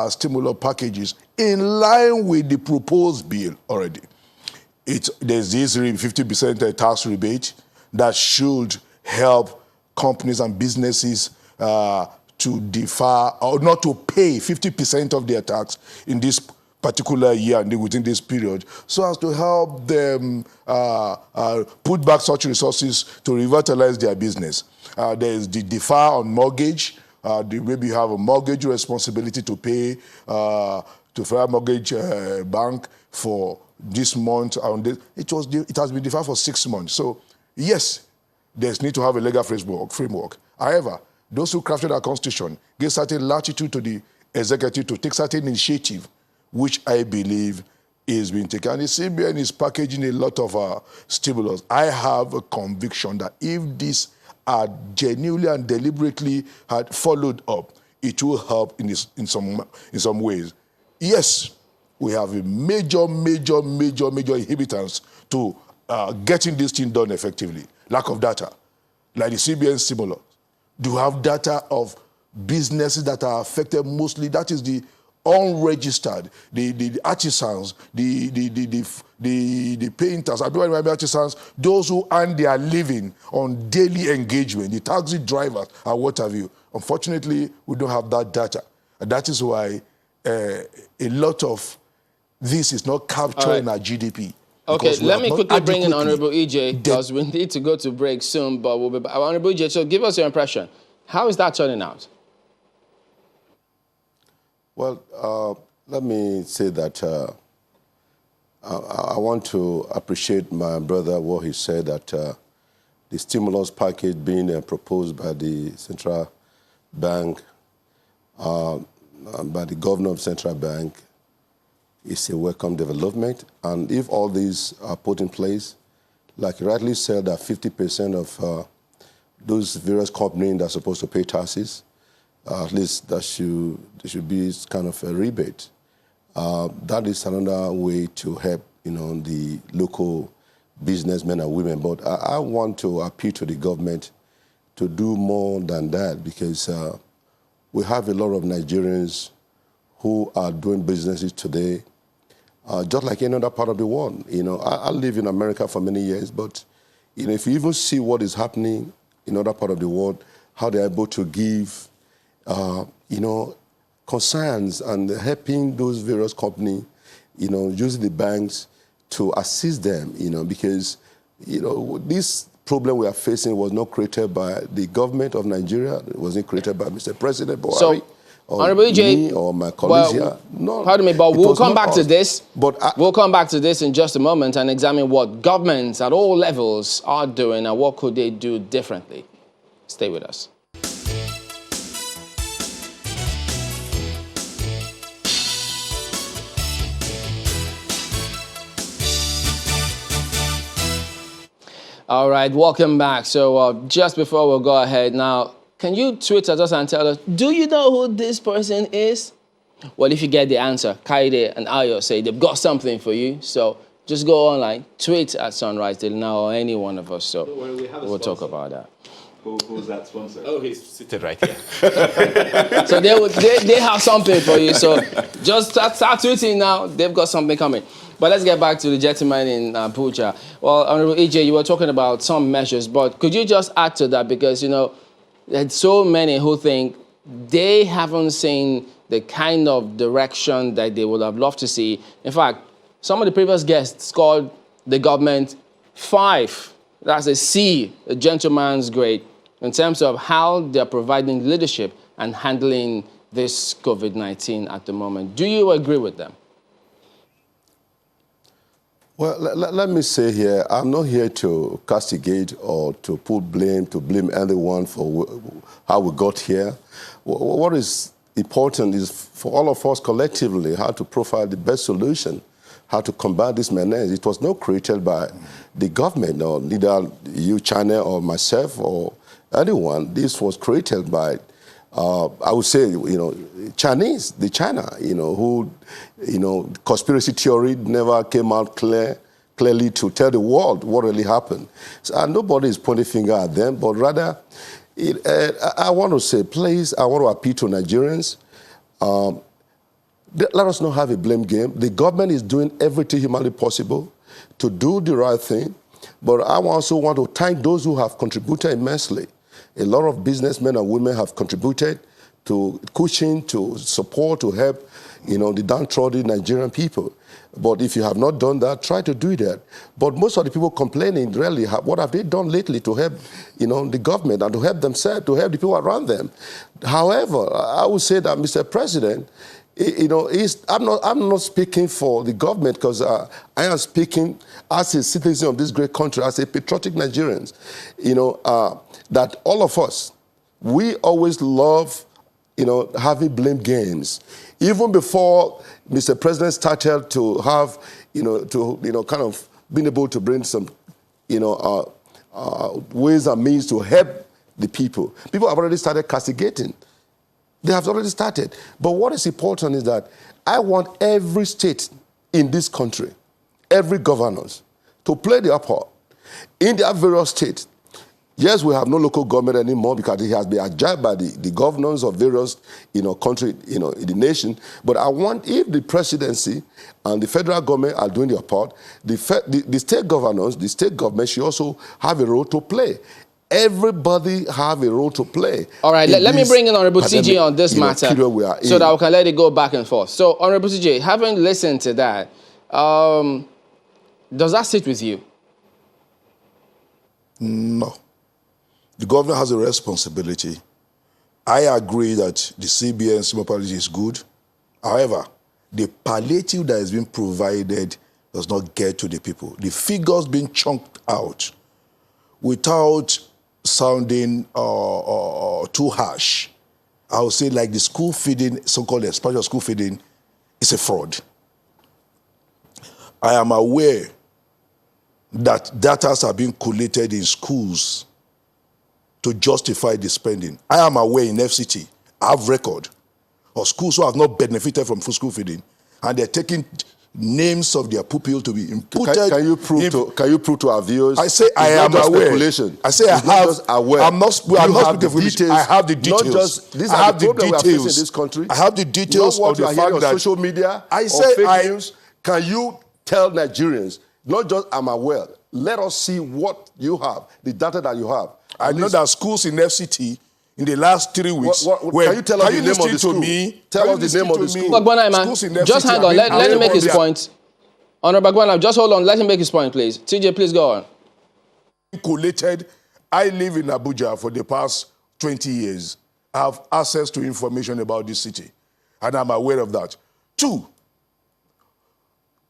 stimulus packages in line with the proposed bill already. There's this 50% tax rebate that should help companies and businesses to defer or not to pay 50% of their tax in this particular year and within this period, so as to help them put back such resources to revitalize their business. There's the defer on mortgage. Maybe you have a mortgage responsibility to pay to Fair Mortgage Bank for this month. It has been deferred for 6 months. So, yes, there's need to have a legal framework. However, those who crafted our constitution give certain latitude to the executive to take certain initiative, which I believe is being taken. And the CBN is packaging a lot of stimulus. I have a conviction that if these are genuinely and deliberately had followed up, it will help in some ways. Yes, we have a major inhibitants to getting this thing done effectively. Lack of data, like the CBN stimulus. Do you have data of businesses that are affected mostly? That is the unregistered, the artisans, the painters, I don't remember artisans, those who earn their living on daily engagement, the taxi drivers and what have you. Unfortunately, we don't have that data. And that is why a lot of this is not capturing our GDP. Okay, let me quickly bring in Honorable EJ, because we need to go to break soon, but we'll be back. Honorable EJ, so give us your impression. How is that turning out? Well, let me say that I want to appreciate my brother, what he said, that the stimulus package being proposed by the central bank, by the governor of central bank, is a welcome development. And if all these are put in place, like you rightly said, that 50% of those various companies that are supposed to pay taxes, at least there should be kind of a rebate. That is another way to help, the local businessmen and women. But I want to appeal to the government to do more than that, because we have a lot of Nigerians who are doing businesses today, just like any other part of the world. I live in America for many years, but if you even see what is happening in other part of the world, how they're able to give, concerns and helping those various companies, using the banks to assist them, because, this problem we are facing was not created by the government of Nigeria. It wasn't created by Mr. President Buhari. Honorable EJ, or my colleagues here. No, pardon me, but we'll come back to this. But we'll come back to this in just a moment and examine what governments at all levels are doing and what could they do differently. Stay with us. All right, welcome back. So just before we'll go ahead now, can you tweet at us and tell us, do you know who this person is? Well, if you get the answer, Kaide and Ayo say they've got something for you. So just go online, tweet at Sunrise Daily Now or any one of us. So we'll talk about that. Who's that sponsor? Oh, he's seated right here. So they have something for you. So just start tweeting now. They've got something coming. But let's get back to the gentleman in Abuja. Well, Honorable EJ, you were talking about some measures, but could you just add to that? Because, there's so many who think they haven't seen the kind of direction that they would have loved to see. In fact, some of the previous guests called the government 5. That's a C, a gentleman's grade, in terms of how they're providing leadership and handling this COVID-19 at the moment. Do you agree with them? Well, let me say here, I'm not here to castigate or to blame anyone for how we got here. What is important is for all of us collectively how to provide the best solution, how to combat this menace. It was not created by the government, or neither you, China, or myself, or anyone. This was created by, I would say, Chinese, China, who, conspiracy theory never came out clearly to tell the world what really happened. So, nobody is pointing finger at them, but rather, I want to say, please, I want to appeal to Nigerians. Let us not have a blame game. The government is doing everything humanly possible to do the right thing, but I also want to thank those who have contributed immensely. A lot of businessmen and women have contributed to cushion, to support, to help, the downtrodden Nigerian people. But if you have not done that, try to do that. But most of the people complaining, really, what have they done lately to help, the government and to help themselves, to help the people around them? However, I would say that Mr. President, I'm not speaking for the government, because I am speaking as a citizen of this great country, as a patriotic Nigerian, that all of us, we always love, having blame games. Even before Mr. President started to have, kind of being able to bring some, ways and means to help the people. People have already started castigating. They have already started. But what is important is that I want every state in this country, every governors, to play their part in their various states. Yes, we have no local government anymore because it has been adjusted by the governors of various, country, in the nation. But I want, if the presidency and the federal government are doing their part, the state governors, the state government should also have a role to play. Everybody have a role to play. All right, let me bring in Honorable TJ on this matter so that we can let it go back and forth. So, Honorable TJ, having listened to that, does that sit with you? No. The government has a responsibility. I agree that the CBN stimulus policy is good. However, the palliative that is being provided does not get to the people. The figures being chunked out. without sounding too harsh, I would say like the school feeding, so-called expansion of school feeding, is a fraud. I am aware that data are being collated in schools to justify the spending. I am aware in FCT, I have record of schools who have not benefited from school feeding, and they're taking names of their pupils to be imputed. Can you prove to our viewers? I say I am aware. Speculation. I say I it's have. Not just aware. I'm not. I'm not the details. I have the details. Not just these I are have the problem details. we are facing in this country. I have the details not of the what fact on that social media. I or say fake news. Can you tell Nigerians? Not just I'm aware. Let us see what you have, the data that you have. I know that schools in FCT in the last 3 weeks. Can you tell us the name of the school? Tell us the name of the school. Bagbana, just hang on. Let him make his point. Honorable Bagbana, just hold on. Let him make his point, please. TJ, please go on. Collated. I live in Abuja for the past 20 years. I have access to information about this city, and I'm aware of that. 2,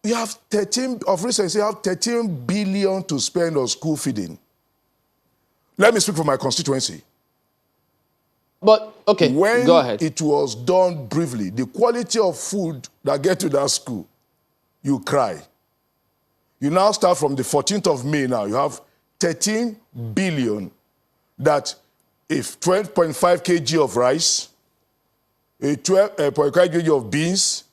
you have 13 billion to spend on school feeding. Let me speak for my constituency. But, okay, go ahead. When it was done briefly, the quality of food that get to that school, you cry. You now start from the 14th of May now. You have 13 billion that if 12.5 kg of rice, a 12.5 kg of beans,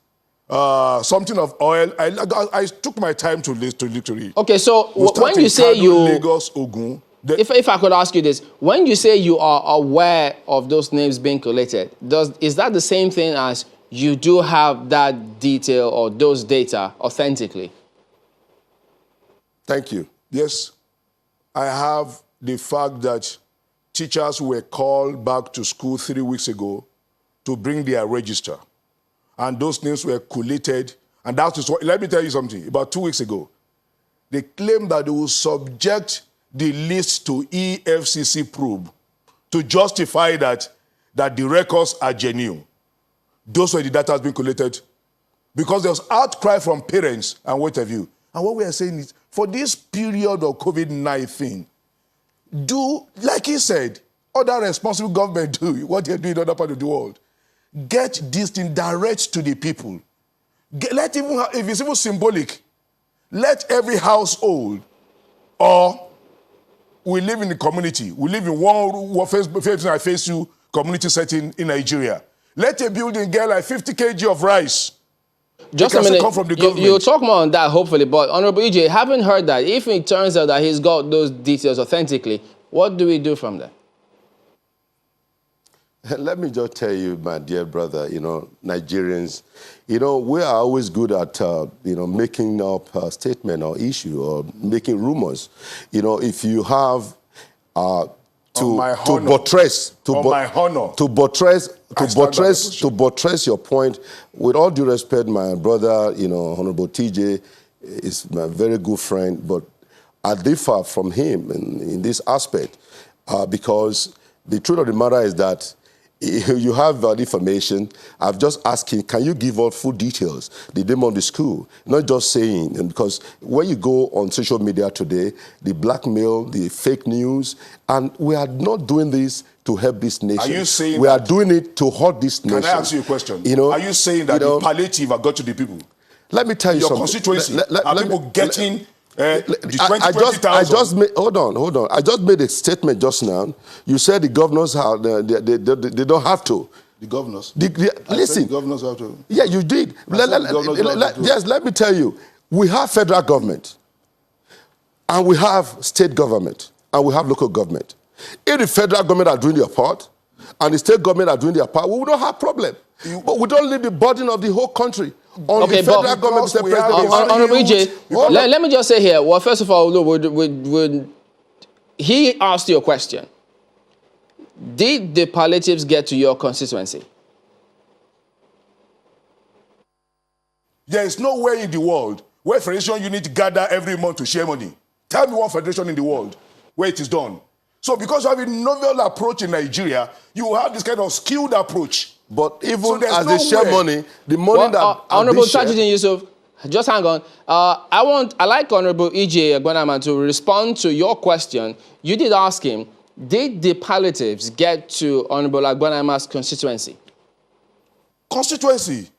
something of oil. I took my time to look to it. Okay, so when you say Kano, Lagos, Ogun, if I could ask you this, when you say you are aware of those names being collated, is that the same thing as you do have that detail or those data authentically? Thank you. Yes, I have the fact that teachers were called back to school 3 weeks ago to bring their register. And those names were collated. And that is what, let me tell you something. About 2 weeks ago, they claimed that they will subject the list to EFCC probe to justify that the records are genuine. Those were the data has been collated because there was outcry from parents and what have you. And what we are saying is, for this period of COVID-19, do, like he said, other responsible government do what they're doing in other parts of the world. Get this thing direct to the people. Let even, if it's even symbolic, let every household, or we live in the community, we live in one face you community setting in Nigeria. Let a building get like 50 kg of rice. Just a minute. Come from the government. You'll talk more on that, hopefully. But Honorable EJ, haven't heard that. If it turns out that he's got those details authentically, what do we do from there? Let me just tell you, my dear brother, Nigerians, we are always good at, making up a statement or issue or making rumors. If you have to buttress your point, with all due respect, my brother, Honorable TJ is my very good friend, but I differ from him in this aspect because the truth of the matter is that you have information. I've just asked him, can you give us full details, the name of the school? Not just saying, and because when you go on social media today, the blackmail, the fake news, and we are not doing this to help this nation. Are you saying we are doing it to hurt this nation? Can I ask you a question? Are you saying that the palliative have got to the people? Let me tell you something. Your constituency, are people getting... hold on. I just made a statement just now. You said the governors have, they don't have to. The governors? Listen. The governors have to. Yeah, you did. Yes, let me tell you. We have federal government, and we have state government, and we have local government. If the federal government are doing their part, and the state government are doing their part, we don't have problem. But we don't leave the burden of the whole country on the federal government. Mr. President. Honorable EJ, let me just say here, well, first of all, look, he asked you a question. Did the palliatives get to your constituency? There is nowhere in the world where federation unit gather every month to share money. Tell me one federation in the world where it is done. So because you have a novel approach in Nigeria, you have this kind of skilled approach. But even as they share money, the money that... Honorable Tajudeen Yusuf, Just hang on. I like Honorable E.J. Agbanama to respond to your question. You did ask him, did the palliatives get to Honorable Agbanama's constituency? Constituency?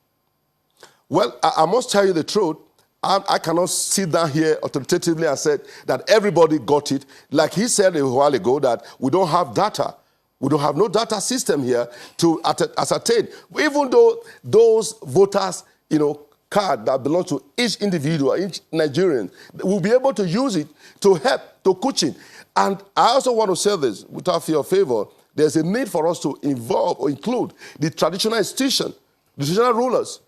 Well, I must tell you the truth. I cannot sit down here authoritatively and say that everybody got it. Like he said a while ago that we don't have data. We don't have no data system here to ascertain. Even though those voters, card that belongs to each individual, each Nigerian, will be able to use it to help, to coaching. And I also want to say this, without fear or favor, there's a need for us to involve or include the traditional institution, the traditional rulers,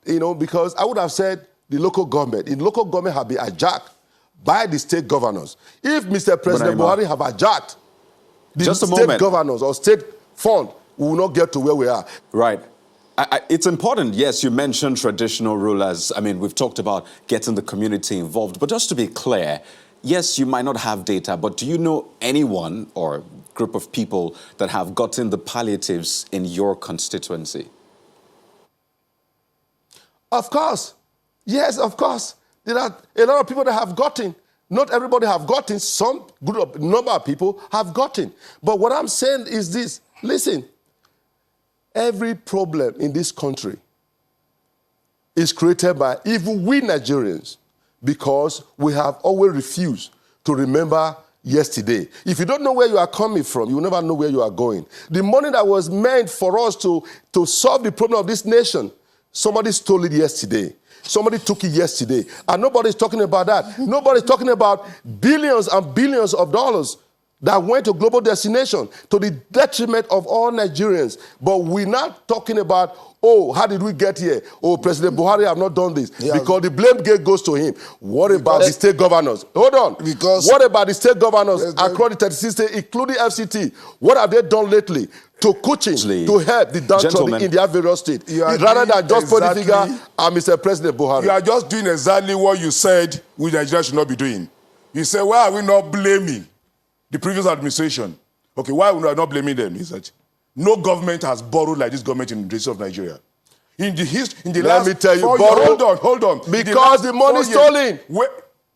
because I would have said the local government. The local government have been hijacked by the state governors. If Mr. President Buhari have hijacked the state governors or state fund, we will not get to where we are. Right. It's important, yes, you mentioned traditional rulers. I mean, we've talked about getting the community involved. But just to be clear, yes, you might not have data, but do you know anyone or group of people that have gotten the palliatives in your constituency? Of course. Yes, of course. There are a lot of people that have gotten. Not everybody have gotten. Some number of people have gotten. But what I'm saying is this. Listen, every problem in this country is created by even we Nigerians because we have always refused to remember yesterday. If you don't know where you are coming from, you will never know where you are going. The money that was meant for us to solve the problem of this nation, somebody stole it yesterday. Somebody took it yesterday. And nobody's talking about that. Nobody's talking about billions and billions of dollars that went to global destination to the detriment of all Nigerians. But we're not talking about, how did we get here? President Buhari have not done this. Yeah. Because the blame game goes to him. What about the state governors? Hold on. What about the state governors across the 36 states, including FCT? What have they done lately to coaching, to help the downtrodden in their various states? Rather than just put the figure on Mr. President Buhari. You are just doing exactly what you said we Nigeria should not be doing. You say, why are we not blaming the previous administration? Okay, why are we not blaming them? Is that no government has borrowed like this government in the history of Nigeria. In the Let me tell you, borrow. Hold on. Because the money stolen.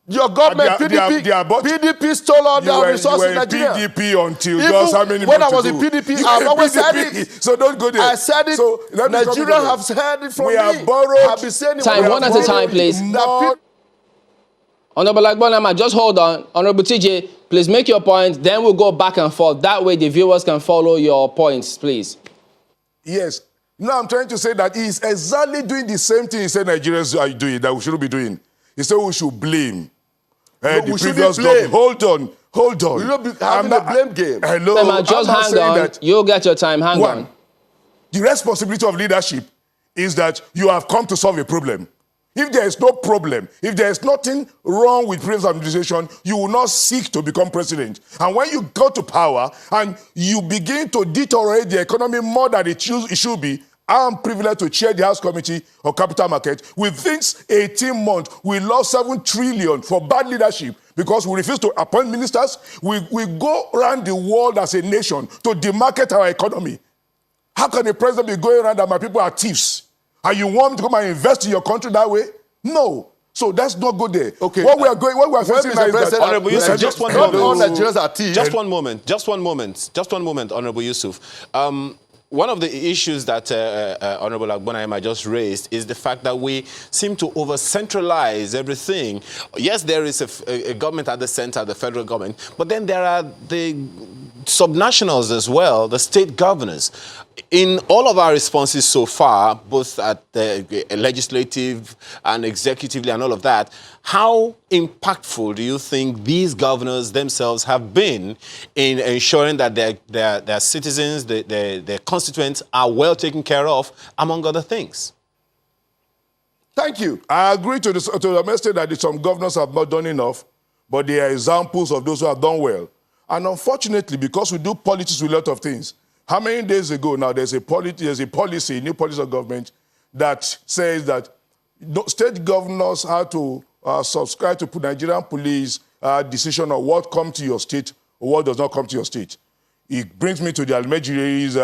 Your government, PDP stole all their resources in Nigeria. PDP until just how many when I was in PDP, I've always said it. So don't go there. I said it. So Nigeria have heard it from me. We have borrowed. I've been saying it. Time, one at a time, please. Honorable Agbanama, just hold on. Honorable TJ, please make your point. Then we'll go back and forth. That way the viewers can follow your points, please. Yes. Now I'm trying to say that he's exactly doing the same thing he said Nigerians are doing, that we shouldn't be doing. He said we should blame. The previous government. Hold on. We don't be having a blame game. Hello. Just hang on. You'll get your time. Hang on. The responsibility of leadership is that you have come to solve a problem. If there is no problem, if there is nothing wrong with previous administration, you will not seek to become president. And when you go to power and you begin to deteriorate the economy more than it should be, I am privileged to chair the House Committee of Capital Market. Within 18 months, we lost 7 trillion for bad leadership because we refuse to appoint ministers. We go around the world as a nation to demarket our economy. How can a president be going around that my people are thieves? And you want me to come and invest in your country that way? No. So that's not good there. Okay. What we are facing now is that... Honorable Yusuf, just one moment. All Nigerians are thieves. Just one moment, Honorable Yusuf. One of the issues that Honorable Agbanama just raised is the fact that we seem to over-centralize everything. Yes, there is a government at the center, the federal government, but then there are the subnationals as well, the state governors. In all of our responses so far, both at the legislative and executively and all of that, how impactful do you think these governors themselves have been in ensuring that their citizens, their constituents are well taken care of, among other things? Thank you. I agree to the message that some governors have not done enough, but they are examples of those who have done well. And unfortunately, because we do politics with a lot of things, how many days ago now there's a policy, new policy of government that says that state governors have to subscribe to Nigerian police decision on what comes to your state or what does not come to your state. It brings me to the Almejiri's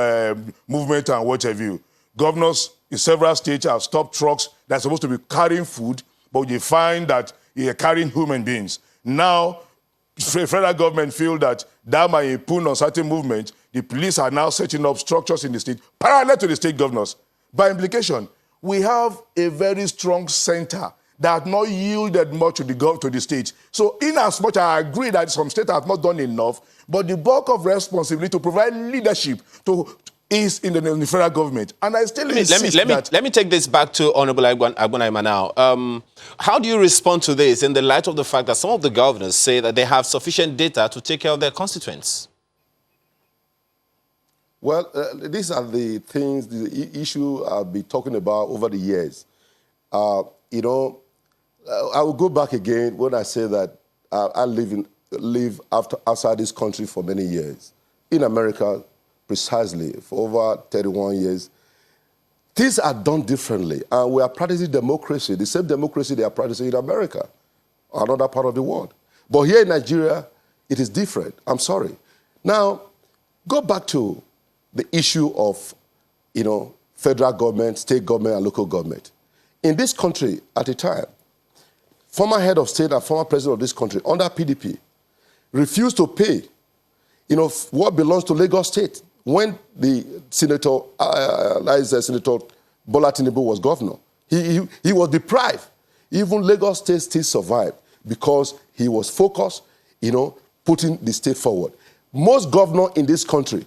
movement and what have you. Governors in several states have stopped trucks that are supposed to be carrying food but you find that you're carrying human beings. Now, federal government feel that might impugn on certain movements. The police are now setting up structures in the state parallel to the state governors. By implication, we have a very strong center that has not yielded much to the state. So in as much I agree that some states have not done enough, but the bulk of responsibility to provide leadership is in the federal government. And I still insist let me take this back to Honorable Agbonaima now. How do you respond to this in the light of the fact that some of the governors say that they have sufficient data to take care of their constituents? Well, these are the things, the issue I've been talking about over the years. I will go back again when I say that I live outside this country for many years. In America, precisely, for over 31 years. Things are done differently, and we are practicing democracy, the same democracy they are practicing in America, another part of the world. But here in Nigeria, it is different. I'm sorry. Now, go back to the issue of, federal government, state government, and local government. In this country, at a time, former head of state and former president of this country, under PDP, refused to pay, what belongs to Lagos State when the Senator Bola Tinubu was governor. He was deprived. Even Lagos State still survived because he was focused, putting the state forward. Most governors in this country,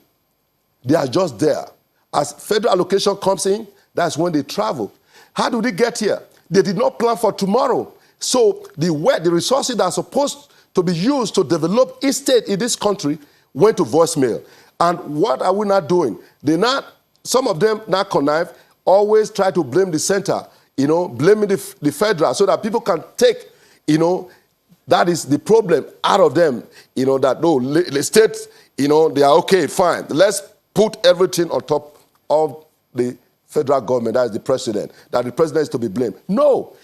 they are just there. As federal allocation comes in, that's when they travel. How do they get here? They did not plan for tomorrow. So the resources that are supposed to be used to develop each state in this country went to voicemail. And what are we not doing? Some of them now connive, always try to blame the center, blaming the federal so that people can take, that is the problem out of them, that no, the states, they are okay, fine. Let's put everything on top of the federal government, that is the president, that the president is to be blamed. No.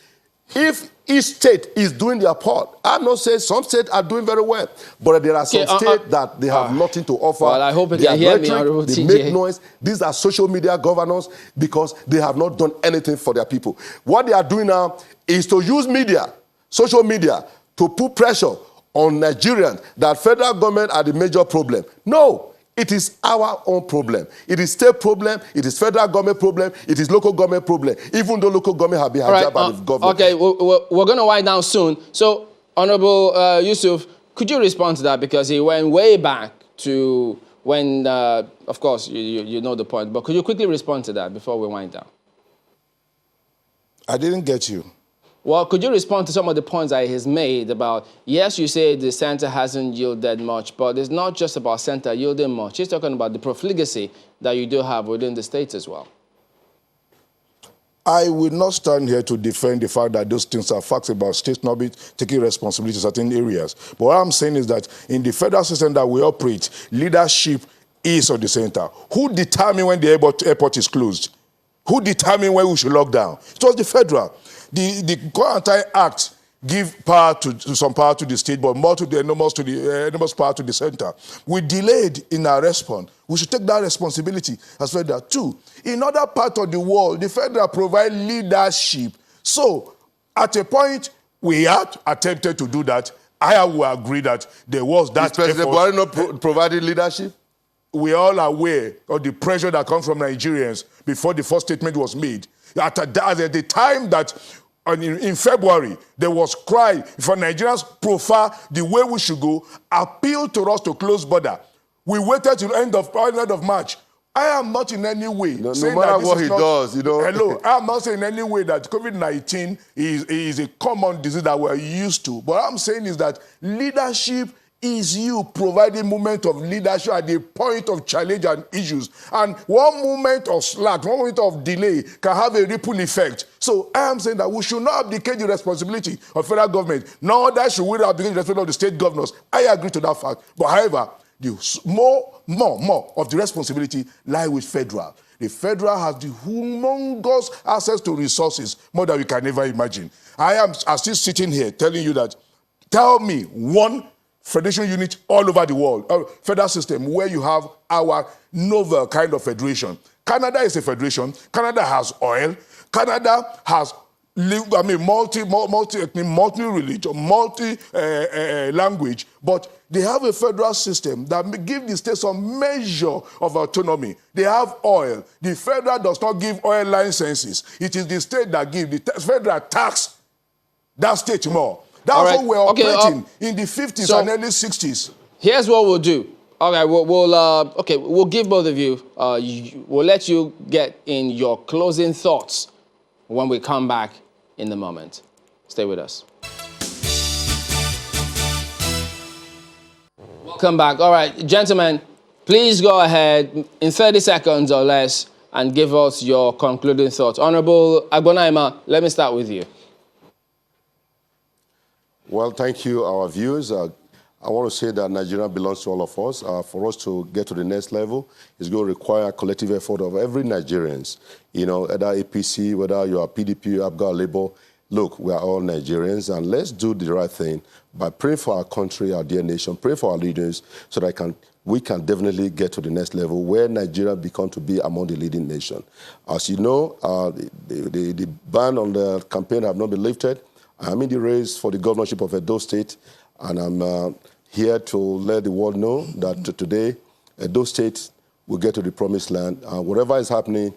If each state is doing their part, I'm not saying some states are doing very well, but there are some states that they have nothing to offer. Well, I hope you can hear me, Honorable They TJ. make noise. These are social media governors because they have not done anything for their people. What they are doing now is to use media, social media, to put pressure on Nigerians that federal government are the major problem. No. It is our own problem. It is state problem. It is federal government problem. It is local government problem. Even though local government have been hijacked by the government. Okay, we're going to wind down soon. So, Honorable Yusuf, could you respond to that? Because he went way back to when, of course, you know the point. But could you quickly respond to that before we wind down? I didn't get you. Well, could you respond to some of the points that he has made about, yes, you say the center hasn't yielded much, but it's not just about center yielding much. He's talking about the profligacy that you do have within the states as well. I will not stand here to defend the fact that those things are facts about states not taking responsibility in certain areas. But what I'm saying is that in the federal system that we operate, leadership is on the center. Who determines when the airport is closed? Who determined when we should lock down? It was the federal. The Quarantine Act give some power to the state, but more to the enormous power to the center. We delayed in our response. We should take that responsibility as federal. Two, in other parts of the world, the federal provide leadership. So, at a point, we had attempted to do that. I will agree that there was that. Is President Buhari not providing leadership? We are all aware of the pressure that comes from Nigerians before the first statement was made. At the time that, in February, there was cry for Nigerians profile the way we should go, appeal to us to close border. We waited till the end of March. I am not in any way saying no matter that what he does, Hello, I am not saying in any way that COVID-19 is a common disease that we're used to. But what I'm saying is that leadership is you providing moment of leadership at the point of challenge and issues. And one moment of slack, one moment of delay can have a ripple effect. So I am saying that we should not abdicate the responsibility of federal government, nor that should we abdicate the responsibility of the state governors. I agree to that fact. But however, more of the responsibility lie with federal. The federal has the humongous access to resources, more than we can ever imagine. I'm still sitting here telling you that, tell me one federation unit all over the world, federal system, where you have our novel kind of federation. Canada is a federation. Canada has oil. Canada has multi-ethnic, multi-religion, multi-language, but they have a federal system that gives the state some measure of autonomy. They have oil. The federal does not give oil licenses. It is the state that gives. The federal tax that state more. That's what we're operating in the 50s and early 60s. Here's what we'll do. All right, we'll give both of you, we'll let you get in your closing thoughts when we come back in the moment. Stay with us. Welcome back. All right, gentlemen, please go ahead in 30 seconds or less and give us your concluding thoughts. Honorable Agbonaima, let me start with you. Well, thank you, our viewers. I want to say that Nigeria belongs to all of us. For us to get to the next level, it's going to require a collective effort of every Nigerians. You know, whether APC, whether you are PDP, Abga, Labour, look, we are all Nigerians, and let's do the right thing by praying for our country, our dear nation, pray for our leaders so that we can definitely get to the next level where Nigeria becomes to be among the leading nations. As you know, the ban on the campaign have not been lifted. I'm in the race for the governorship of Edo State, and I'm here to let the world know that today, Edo State will get to the promised land. Whatever is happening,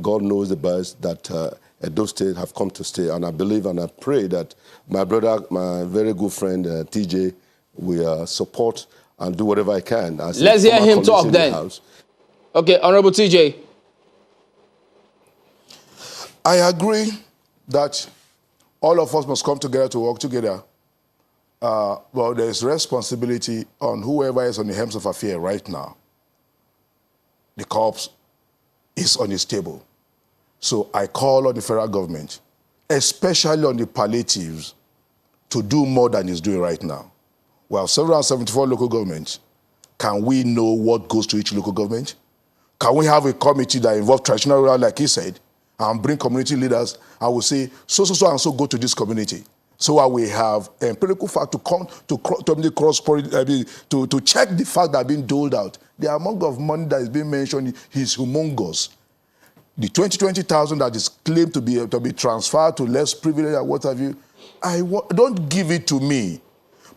God knows the best that Edo State have come to stay. And I believe and I pray that my brother, my very good friend, TJ, will support and do whatever I can. Let's hear him talk then. Okay, Honorable TJ. I agree that all of us must come together to work together. But there's responsibility on whoever is on the helms of affair right now. The corpse is on his table. So I call on the federal government, especially on the palliatives, to do more than it's doing right now. We have 774 local governments. Can we know what goes to each local government? Can we have a committee that involves traditional rural, like he said, and bring community leaders and will say, so and so go to this community. So we have empirical fact to come to check the fact that being doled out. The amount of money that is being mentioned is humongous. The 20,000 that is claimed to be transferred to less privileged and what have you, don't give it to me.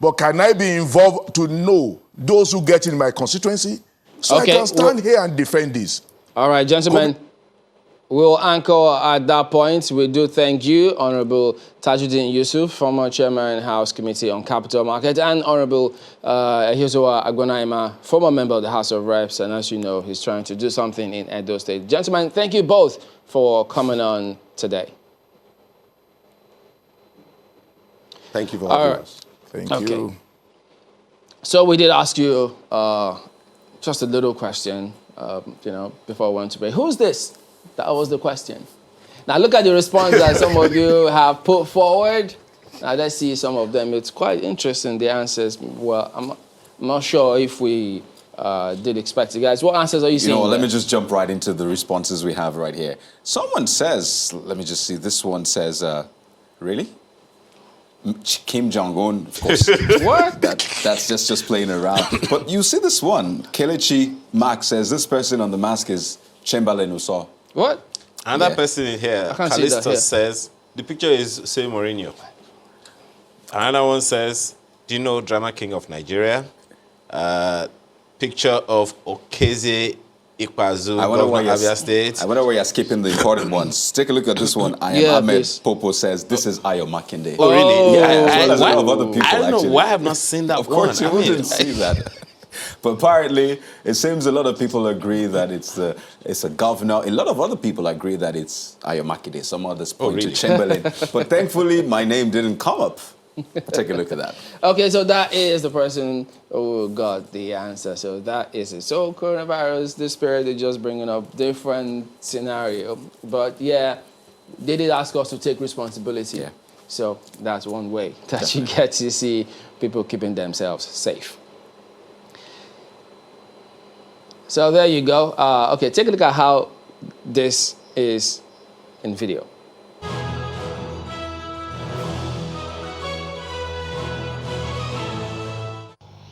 But can I be involved to know those who get in my constituency? So I can stand here and defend this. All right, gentlemen. We'll anchor at that point. We do thank you, Honorable Tajuddin Yusuf, former Chairman, House Committee on Capital Market, and Honorable Ehiozowa Agbonaima, former member of the House of Reps, and as you know, he's trying to do something in Edo State. Gentlemen, thank you both for coming on today. Thank you for having us. Thank you. So we did ask you just a little question, before I went to break. Who's this? That was the question. Now look at the response that some of you have put forward. Now let's see some of them. It's quite interesting, the answers. Well, I'm not sure if we did expect it. Guys, what answers are you seeing? Let me just jump right into the responses we have right here. Someone says, let me just see, this one says, really? Kim Jong-un, of course. What? That's just playing around. But you see this one, Kelechi Mark says, this person on the mask is Chamberlain Uso. What? Another person in here, Callisto, says, the picture is say Mourinho. Another one says, do you know Drama King of Nigeria? Picture of Okeze Ikpeazu, governor of Abia State. I wonder why you're skipping the important ones. Take a look at this one. Ahmed Popo says, this is Ayo Makinde. Oh, really? Yeah, a lot of other people, I don't know actually. why I have not seen that one. Of course, you wouldn't see that. But apparently, it seems a lot of people agree that it's a governor. A lot of other people agree that it's Ayo Makinde. Some others point to Chamberlain. But thankfully, my name didn't come up. Take a look at that. Okay, so that is the person who got the answer. So that is it. So coronavirus, this period is just bringing up different scenario. But yeah, they did ask us to take responsibility. Yeah. So that's one way that you get to see people keeping themselves safe. So there you go. Okay, take a look at how this is in video.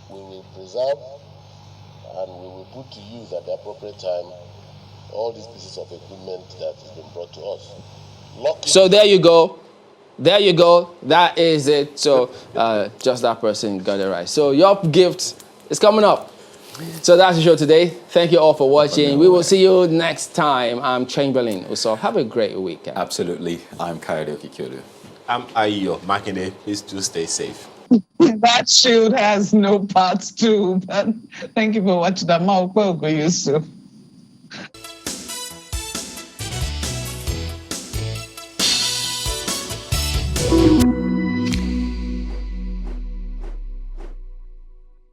We will preserve and we will put to use at the appropriate time all these pieces of equipment that has been brought to us. So there you go. there you go. That is it. So just that person got it right. So your gift is coming up. So that's the show today. Thank you all for watching. We will see you next time. I'm Chamberlain Uso. Have a great weekend. Absolutely. I'm Kayode Okikiodu. I'm Ayo Makinde. Please do stay safe. That shield has no parts too, but thank you for watching. I'm Yusuf.